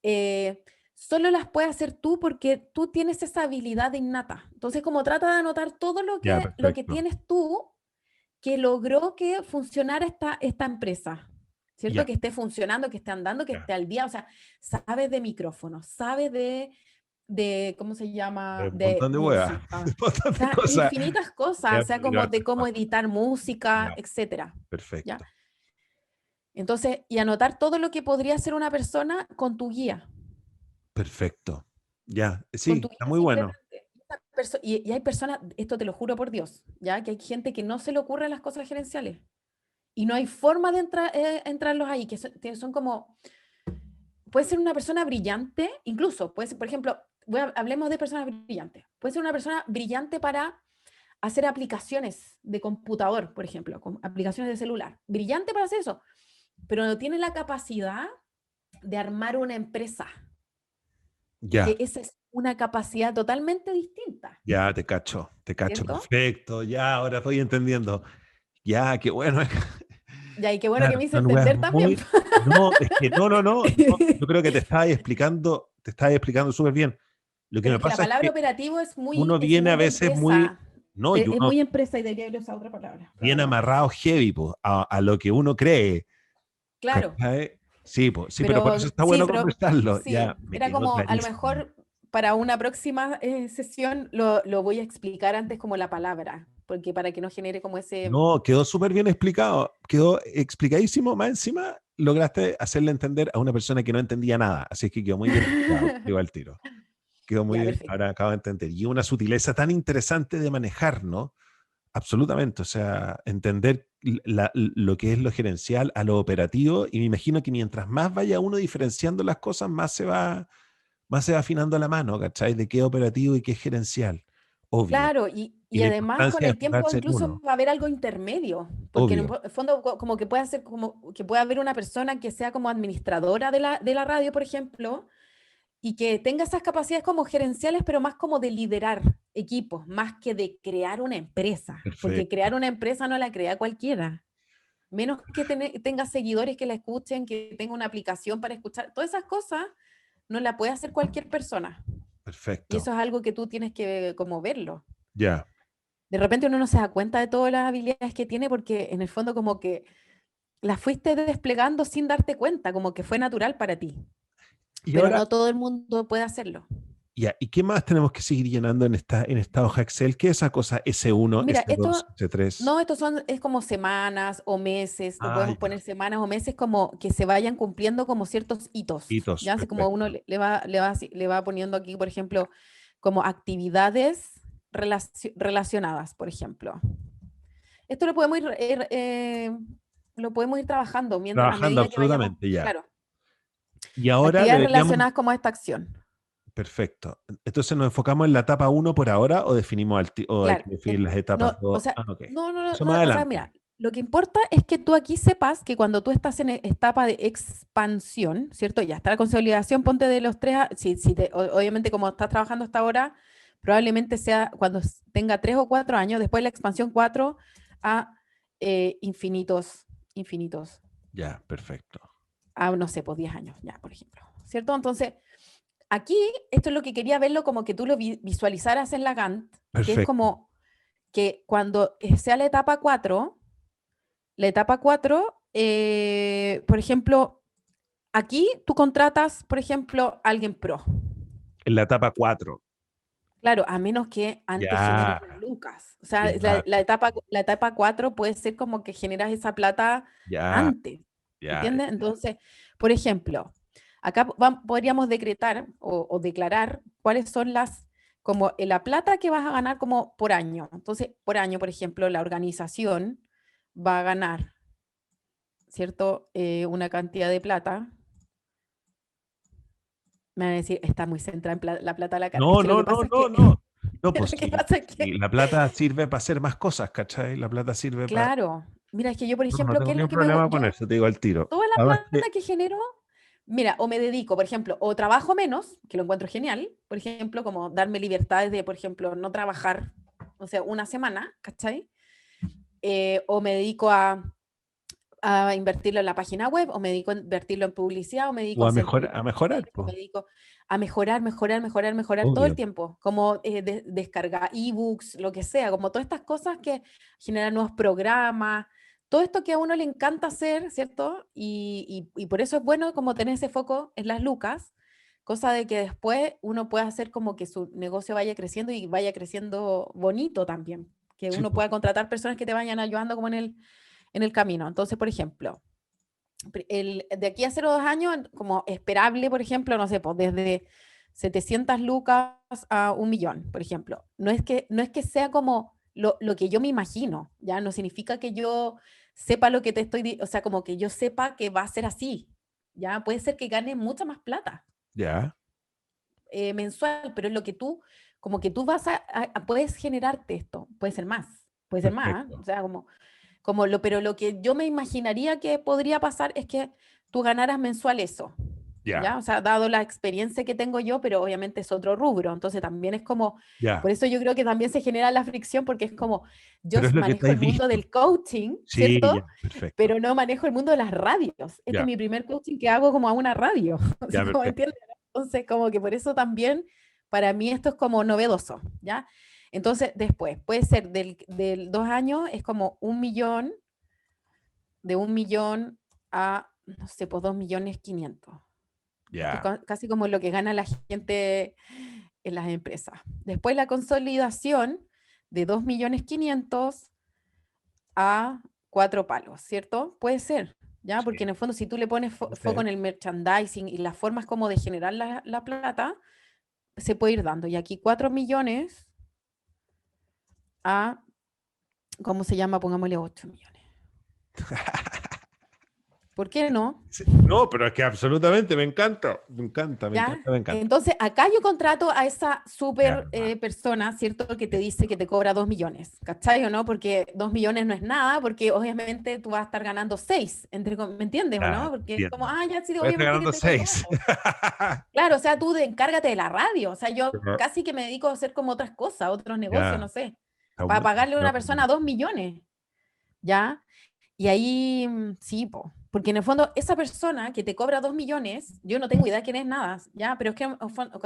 eh, solo las puedes hacer tú porque tú tienes esa habilidad innata. Entonces, como trata de anotar todo Ya, lo que perfecto. tienes tú que logró que funcionara esta empresa, ¿cierto? Ya, Que esté funcionando, que esté andando, que ya. esté al día. O sea, sabes de micrófonos, sabes ¿cómo se llama? Un De montón de huevas. música. Un O montón de sea, cosas. infinitas cosas, Ya, o sea, pero como hartas de cómo cosas. editar música, Ya, etcétera, ¿ya? perfecto. Entonces, y anotar todo lo que podría hacer una persona con tu guía. Perfecto. Ya, Con sí, tu está guía muy bueno. simplemente. Y hay personas, esto te lo juro por Dios, ¿ya? Que hay gente que no se le ocurren las cosas gerenciales. Y no hay forma de entrarlos ahí, que son como, puede ser una persona brillante, incluso, puede ser, por ejemplo, hablemos de personas brillantes. Puede ser una persona brillante para hacer aplicaciones de computador, por ejemplo, con aplicaciones de celular. Brillante para hacer eso, pero no tiene la capacidad de armar una empresa, Ya, que esa es una capacidad totalmente distinta, ya te cacho, ¿cierto? perfecto. Ya, ahora estoy entendiendo. Ya, qué bueno. Ya, y qué bueno que Claro, me hice son weas entender también. muy. No, es que no. Yo creo que te estaba explicando súper bien. Lo que Pero me es que la pasa es palabra que operativo uno es viene a muy de veces muy. empresa. No, y Es uno muy empresa y debería haber usado otra palabra, viene probablemente. amarrado heavy po, a lo que uno cree. Claro, ¿Cachai? Sí, sí, pero por eso está bueno pero conversarlo. sí, Ya, me era quedó como a lo clarísimo. mejor para una próxima sesión lo voy a explicar antes como la palabra, porque para que no genere como ese... No, quedó súper bien explicado. Quedó explicadísimo. Más encima, lograste hacerle entender a una persona que no entendía nada. Así es que quedó muy bien explicado. Digo al tiro. Quedó muy Ya, bien. perfecto. Ahora acabo de entender. Y una sutileza tan interesante de manejar, ¿no? Absolutamente. O sea, entender lo que es lo gerencial a lo operativo. Y me imagino que mientras más vaya uno diferenciando las cosas, más se va afinando la mano, ¿cachai? De qué es operativo y qué es gerencial. Obvio. Claro, Y y la además con importancia de el tiempo enfocarse en incluso uno. va a haber algo intermedio, porque en Obvio. el fondo como que puede ser como que puede haber una persona que sea como administradora de la radio, por ejemplo, y que tenga esas capacidades como gerenciales, pero más como de liderar equipos, más que de crear una empresa, porque crear Perfecto. una empresa no la crea cualquiera. menos que tenga seguidores que la escuchen, que tenga una aplicación para escuchar. Todas esas cosas no la puede hacer cualquier persona. Y Perfecto. eso es algo que tú tienes que como verlo. Ya. De repente uno no se da cuenta de todas las habilidades que tiene porque en el fondo como que las fuiste desplegando sin darte cuenta, como que fue natural para ti. Y Pero ahora, no todo el mundo puede hacerlo. ya, ¿y qué más tenemos que seguir llenando en esta hoja Excel? ¿Qué es esa cosa S1, Mira, S2, esto, S3? no, es como semanas o meses, lo Ah, podemos ya. poner semanas o meses como que se vayan cumpliendo como ciertos hitos, Hitos, ya así como uno perfecto. le va poniendo aquí, por ejemplo, como actividades relacionadas, por ejemplo. Esto lo podemos ir trabajando mientras, a Trabajando medida que vayamos, absolutamente ya. claro, Y ahora actividades deberíamos, relacionadas como a esta acción. perfecto. Entonces, ¿nos enfocamos en la etapa uno por ahora o definimos o hay Claro, que definir las etapas no, o 2? sea, Ah, ok. no, Eso más o sea, adelante. mira, lo que importa es que tú aquí sepas que cuando tú estás en etapa de expansión, ¿cierto? Ya está la consolidación, ponte de los tres, obviamente como estás trabajando hasta ahora, probablemente sea cuando tenga 3 o 4 años, después la expansión 4 a infinitos, infinitos, Ya, perfecto. a no sé, pues 10 años, ya, por ejemplo, ¿cierto? Entonces, aquí esto es lo que quería verlo como que tú lo visualizaras en la Gantt, que es Perfecto. como que cuando sea la etapa 4 por ejemplo, aquí tú contratas, por ejemplo, a alguien pro. En la etapa 4. Claro, a menos que antes generes Ya, las lucas. O sea, ya, la etapa 4 puede ser como que generas esa plata ya, antes. ya, ¿Entiendes? Entonces, por ejemplo, acá podríamos decretar o declarar cuáles son como la plata que vas a ganar como por año. Entonces, por año, por ejemplo, la organización va a ganar, ¿cierto? Una cantidad de plata. Me van a decir, está muy centrada en la plata de la cara. Es No, que lo no, que no, pasa es no, que, no. No, lo pues que sí, pasa es sí, que, la plata sirve para hacer más cosas, ¿cachai? La plata sirve para... claro, mira, es que yo, por No, no ejemplo, ¿qué tengo es ningún lo que problema con yo, eso, te digo al tiro. toda la Además que, plata que genero, mira, o me dedico, por ejemplo, o trabajo menos, que lo encuentro genial, por ejemplo, como darme libertades de, por ejemplo, no trabajar, o sea, una semana, ¿cachai? O me dedico a invertirlo en la página web, o me dedico a invertirlo en publicidad, o me dedico o a hacer a cursos mejorar, online, o pues, me dedico a mejorar todo el obvio. tiempo, como descargar ebooks, lo que sea, como todas estas cosas que generan nuevos programas, todo esto que a uno le encanta hacer, ¿cierto? Y por eso es bueno como tener ese foco en las lucas, cosa de que después uno pueda hacer como que su negocio vaya creciendo y vaya creciendo bonito también, que Sí, uno pues, pueda contratar personas que te vayan ayudando como en el camino. Entonces, por ejemplo, de aquí a 0 2 años, como esperable, por ejemplo, no sé, pues desde 700 lucas a 1 millón, por ejemplo. No es que sea como lo que yo me imagino, ¿ya? No significa que yo sepa lo que te o sea, como que yo sepa que va a ser así, ¿ya? Puede ser que gane mucha más plata ya, mensual, pero es lo que tú, como que tú vas puedes generarte esto, puede ser más, ¿eh? O perfecto. sea, pero lo que yo me imaginaría que podría pasar es que tú ganaras mensual eso, Ya, ¿ya? O sea, dado la experiencia que tengo yo, pero obviamente es otro rubro, entonces también es como, ya. por eso yo creo que también se genera la fricción, porque es como, yo Pero es lo que manejo el estáis mundo visto. del coaching, Sí, ya, ¿cierto? perfecto. Pero no manejo el mundo de las radios. Este es Ya, mi primer coaching que hago como a una radio, ya, así como perfecto. entiendes. Entonces, como que por eso también, para mí esto es como novedoso, ¿ya? Entonces, después, puede ser del 2 años, es como 1 millón, de 1 millón a, no sé, pues 2.500.000, que es Ya, casi como lo que gana la gente en las empresas. Después la consolidación de 2.500.000 a 4 palos, ¿cierto? Puede ser, ¿ya? Porque sí, en el fondo si tú le pones puede foco ser. en el merchandising y las formas como de generar la plata, se puede ir dando. Y aquí 4 millones a, ¿cómo se llama? Pongámosle 8 millones. ¿Por qué no? Sí, no, pero es que absolutamente me encanta, me encanta, me ¿Ya? encanta, me encanta. Entonces, acá yo contrato a esa Ya, super persona, ¿cierto? Que te dice que te cobra 2 millones, ¿cachai o no? Porque 2 millones no es nada, porque obviamente tú vas a estar ganando 6, ¿me entiendes o ya, no? Porque es como, entiendo. ya sí, Voy a estar obviamente que ganando te cobro 6. algo. Claro, o sea, encárgate de la radio, o sea, yo casi que me dedico a hacer como otras cosas, otros negocios, Ya, no sé, está para bueno. pagarle a No, una persona 2 millones, ¿ya? Y ahí, sí, po, porque en el fondo esa persona que te cobra 2 millones, yo no tengo idea quién es nada, ya, pero es que, ok,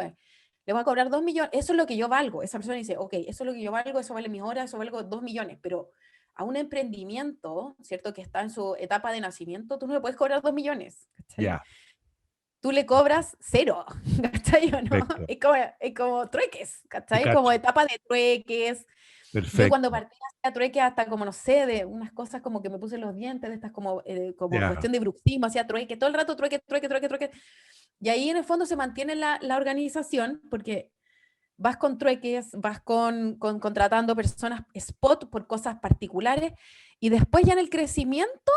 le voy a cobrar 2 millones, eso es lo que yo valgo. Esa persona dice, ok, eso es lo que yo valgo, eso vale mis horas, eso valgo 2 millones, pero a un emprendimiento, ¿cierto? Que está en su etapa de nacimiento, tú no le puedes cobrar 2 millones, ¿cachai? Ya, Tú le cobras cero, ¿cachai o no? perfecto. Es como trueques, Te ¿cachai? Como cacho. etapa de trueques. Yo cuando Perfecto. partí hacía trueques hasta como, no sé, de unas cosas como que me puse en los dientes, de estas como, como Ya, cuestión de bruxismo, hacía trueque, todo el rato trueque, trueque, trueque, trueque. Y ahí en el fondo se mantiene la organización porque vas con trueques, vas contratando personas spot por cosas particulares y después ya en el crecimiento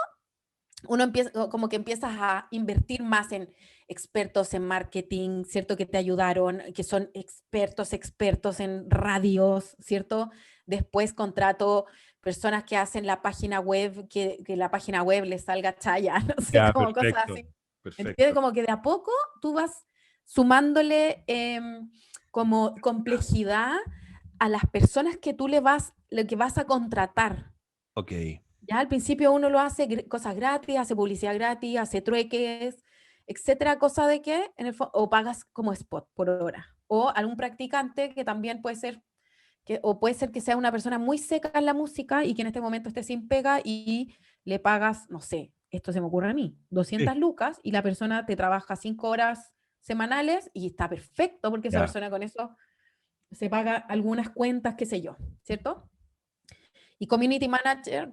uno empieza, como que empiezas a invertir más en expertos en marketing, ¿cierto? Que te ayudaron, que son expertos en radios, ¿cierto? Después contrato personas que hacen la página web, que la página web les salga chaya, no sé, ya, como cosas perfecto. así. ¿Entiendes? Perfecto. Como que de a poco tú vas sumándole como complejidad a las personas que tú lo que vas a contratar. Ok. Ya al principio uno lo hace cosas gratis, hace publicidad gratis, hace trueques, etcétera, cosa de que o pagas como spot por hora. O algún practicante que también puede ser o puede ser que sea una persona muy seca en la música y que en este momento esté sin pega y le pagas, no sé, esto se me ocurre a mí, Sí, 200 lucas y la persona te trabaja 5 horas semanales y está perfecto porque esa ya. persona con eso se paga algunas cuentas, qué sé yo, ¿cierto? Y community manager,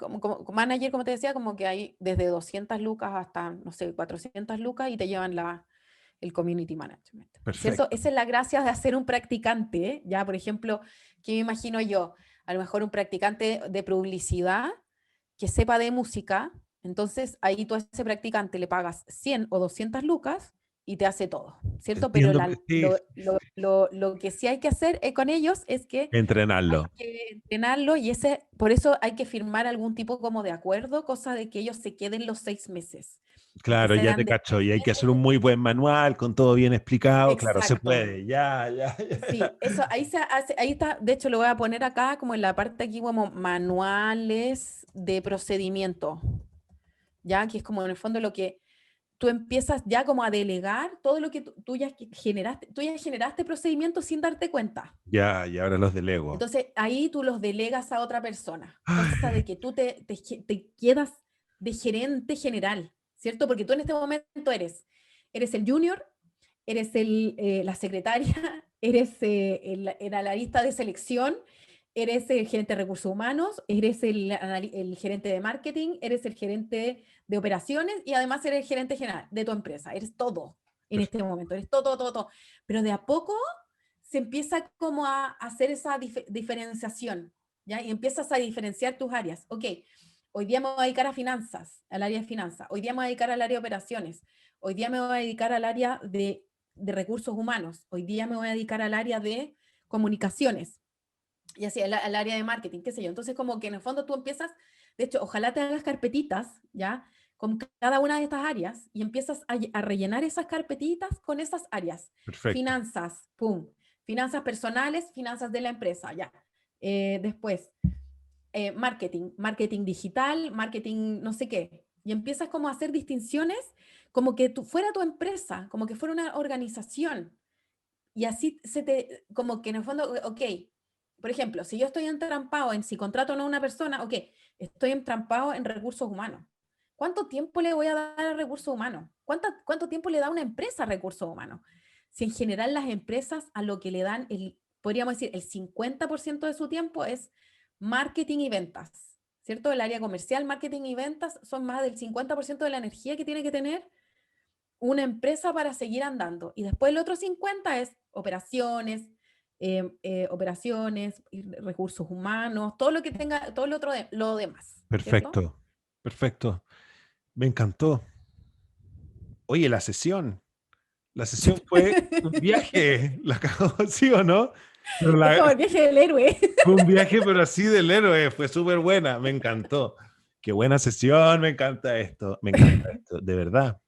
manager, como te decía, como que hay desde 200 lucas hasta, no sé, 400 lucas y te llevan el community management. ¿Cierto? Perfecto. Esa es la gracia de hacer un practicante, ¿eh? Ya, por ejemplo, ¿qué me imagino yo? A lo mejor un practicante de publicidad que sepa de música, entonces ahí tú a ese practicante le pagas 100 o 200 lucas y te hace todo, ¿cierto? Pero Entiendo. Sí, lo que sí hay que hacer con ellos es que hay entrenarlo. que entrenarlo y por eso hay que firmar algún tipo como de acuerdo, cosa de que ellos se queden los 6 meses y que Claro, ya sean te de cacho. Y hay que hacer un 6 meses. muy buen manual con todo bien explicado. Claro, se Exacto. puede. Ya, ya, ya. Sí, eso ahí se hace, ahí está, de hecho lo voy a poner acá como en la parte aquí como manuales de procedimiento, ya que es como en el fondo lo que tú empiezas ya como a delegar todo lo que tú ya generaste procedimientos sin darte cuenta. Ya, y ahora los delego. Entonces ahí tú los delegas a otra persona, cosa Ay, de que tú te quedas de gerente general, ¿cierto? Porque tú en este momento eres el junior, eres la secretaria, eres el analista de selección, eres el gerente de recursos humanos, eres el gerente de marketing, eres el gerente de operaciones y además eres el gerente general de tu empresa. Eres todo en este perfecto. momento, eres todo, todo, todo, todo. Pero de a poco se empieza como a hacer esa diferenciación, ¿ya? Y empiezas a diferenciar tus áreas. Ok, hoy día me voy a dedicar a finanzas, al área de finanzas, hoy día me voy a dedicar al área de operaciones, hoy día me voy a dedicar al área de recursos humanos, hoy día me voy a dedicar al área de comunicaciones, y así al área de marketing, qué sé yo. Entonces, como que en el fondo tú empiezas, de hecho, ojalá te hagas carpetitas, ¿ya? Con cada una de estas áreas y empiezas a rellenar esas carpetitas con esas áreas. Perfecto. Finanzas, pum. Finanzas personales, finanzas de la empresa, ya. Después, marketing, marketing digital, marketing no sé qué. Y empiezas como a hacer distinciones como que fuera tu empresa, como que fuera una organización. Y así como que en el fondo, ok, por ejemplo, si yo estoy entrampado en si contrato o no a una persona, ok, estoy entrampado en recursos humanos. ¿Cuánto tiempo le voy a dar a recursos humanos? ¿Cuánto tiempo le da una empresa a recursos humanos? Si en general las empresas a lo que le dan, podríamos decir, el 50% de su tiempo es marketing y ventas, ¿cierto? El área comercial, marketing y ventas son más del 50% de la energía que tiene que tener una empresa para seguir andando. Y después el otro 50 es operaciones, y recursos humanos, todo lo que tenga, todo lo demás, ¿cierto? Perfecto. Perfecto. Me encantó. Oye, la sesión. La sesión fue un viaje. La cagó, ¿sí o no? Pero Es como el viaje del héroe. fue un viaje, pero así del héroe. Fue súper buena. Me encantó. Qué buena sesión. Me encanta esto. Me encanta esto. De verdad.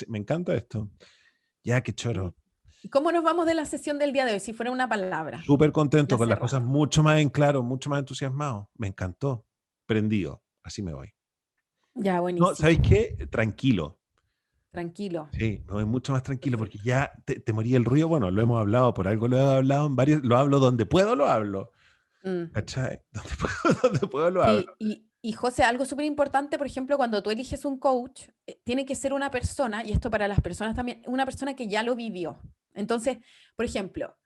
Me encanta esto. Ya, qué choro. ¿Y cómo nos vamos de la sesión del día de hoy? Si fuera una palabra, Súper contento ya con las cosas cerrando. mucho más en claro, mucho más entusiasmado. Me encantó. Prendido. Así me voy. Ya, No, buenísimo. ¿sabéis qué? Tranquilo. Tranquilo. Sí, me voy mucho más tranquilo porque Perfecto. ya te morí el ruido. Bueno, lo hemos hablado, por algo lo he hablado en varios, lo hablo donde puedo, lo hablo. Mm. ¿Cachai? Donde puedo, donde puedo, lo hablo. Sí, y José, algo súper importante, por ejemplo, cuando tú eliges un coach, tiene que ser una persona, y esto para las personas también, una persona que ya lo vivió. Entonces, por ejemplo,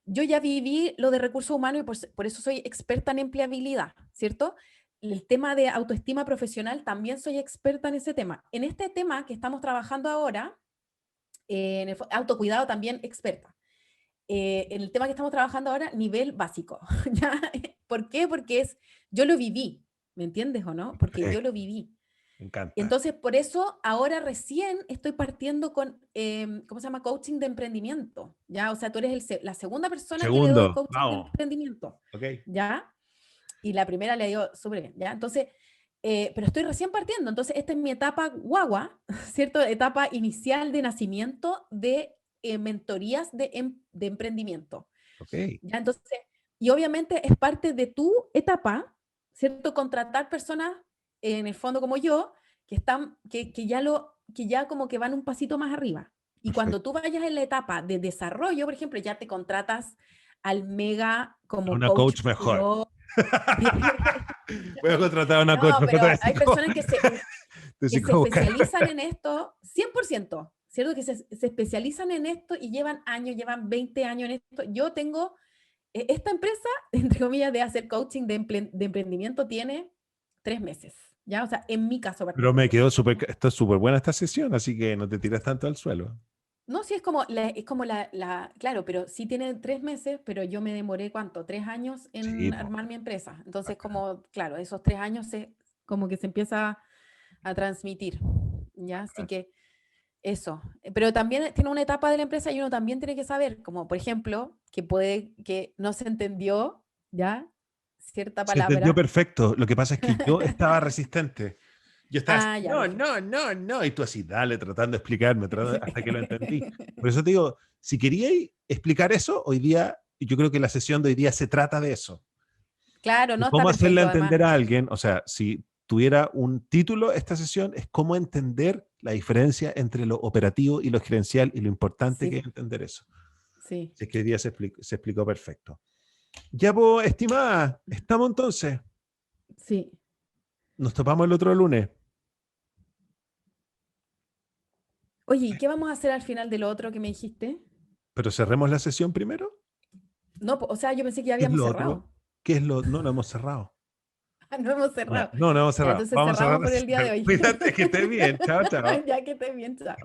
yo ya viví lo de recursos humanos y por eso soy experta en empleabilidad, ¿cierto? El tema de autoestima profesional también soy experta en ese tema. En este tema que estamos trabajando ahora, autocuidado también experta. En el tema que estamos trabajando ahora, nivel básico. ¿Ya? ¿Por qué? Porque yo lo viví, ¿me entiendes o no? Porque yo lo Perfecto, viví. me encanta. Entonces, por eso ahora recién estoy partiendo con, ¿cómo se llama? Coaching de emprendimiento, ¿ya? O sea, tú eres la segunda persona que le doy Segundo, coaching de vamos. emprendimiento, Ok. ¿ya? Y la primera le dio súper bien, ¿ya? Entonces, pero estoy recién partiendo, entonces esta es mi etapa guagua, ¿cierto? Etapa inicial de nacimiento de mentorías de emprendimiento, Ok. ¿ya? Entonces, y obviamente es parte de tu etapa, ¿cierto? Contratar personas, en el fondo como yo, que ya como que van un pasito más arriba. Y cuando Perfecto. tú vayas en la etapa de desarrollo, por ejemplo, ya te contratas al mega A como una coach coach mejor. pro. Voy a contratar a una No, coach mejor pero de hay personas que se psicóloga. especializan en esto 100%, ¿cierto? Que se especializan en esto y llevan años, llevan 20 años en esto. Yo tengo, esta empresa, entre comillas, de hacer coaching de emprendimiento tiene 3 meses, ¿ya? O sea, en mi caso Pero me particular. quedó súper, está súper buena esta sesión, así que no te tiras tanto al suelo. No, sí, es como claro, pero sí tiene 3 meses, pero yo me demoré, ¿cuánto? 3 años Sí, en pues. armar mi empresa. Entonces, como, claro, esos 3 años como que se empieza a transmitir, ¿ya? Así que eso. Pero también tiene una etapa de la empresa y uno también tiene que saber, como por ejemplo, que no se entendió, ¿ya? Cierta Se entendió palabra. perfecto. Lo que pasa es que yo estaba resistente. Yo estaba así, Ah, ya, no, perfecto. no, no, no. Y tú así, dale, tratando de explicarme, hasta que lo entendí. Por eso te digo, si queríais explicar eso, hoy día, yo creo que la sesión de hoy día se trata de eso. Claro, De no está cómo hacerle perfecto, además. entender a alguien, o sea, si tuviera un título esta sesión, es cómo entender la diferencia entre lo operativo y lo gerencial y lo importante que es Sí, entender eso. sí, Si es que hoy día se explicó perfecto. Ya, pues, estimada, estamos entonces. sí. Nos topamos el otro lunes. Oye, ¿y qué vamos a hacer al final de lo otro que me dijiste? Pero cerremos la sesión primero. No, o sea, yo pensé que ya ¿Qué es habíamos lo cerrado. otro? ¿Qué es lo...? No, no hemos cerrado. No hemos Ya, cerrado. no, no hemos Ya, cerrado. entonces Vamos a cerrar cerramos la por el día de sesión. hoy. Cuídate, que estés bien. Chao, chao. Ya que estés bien, chao.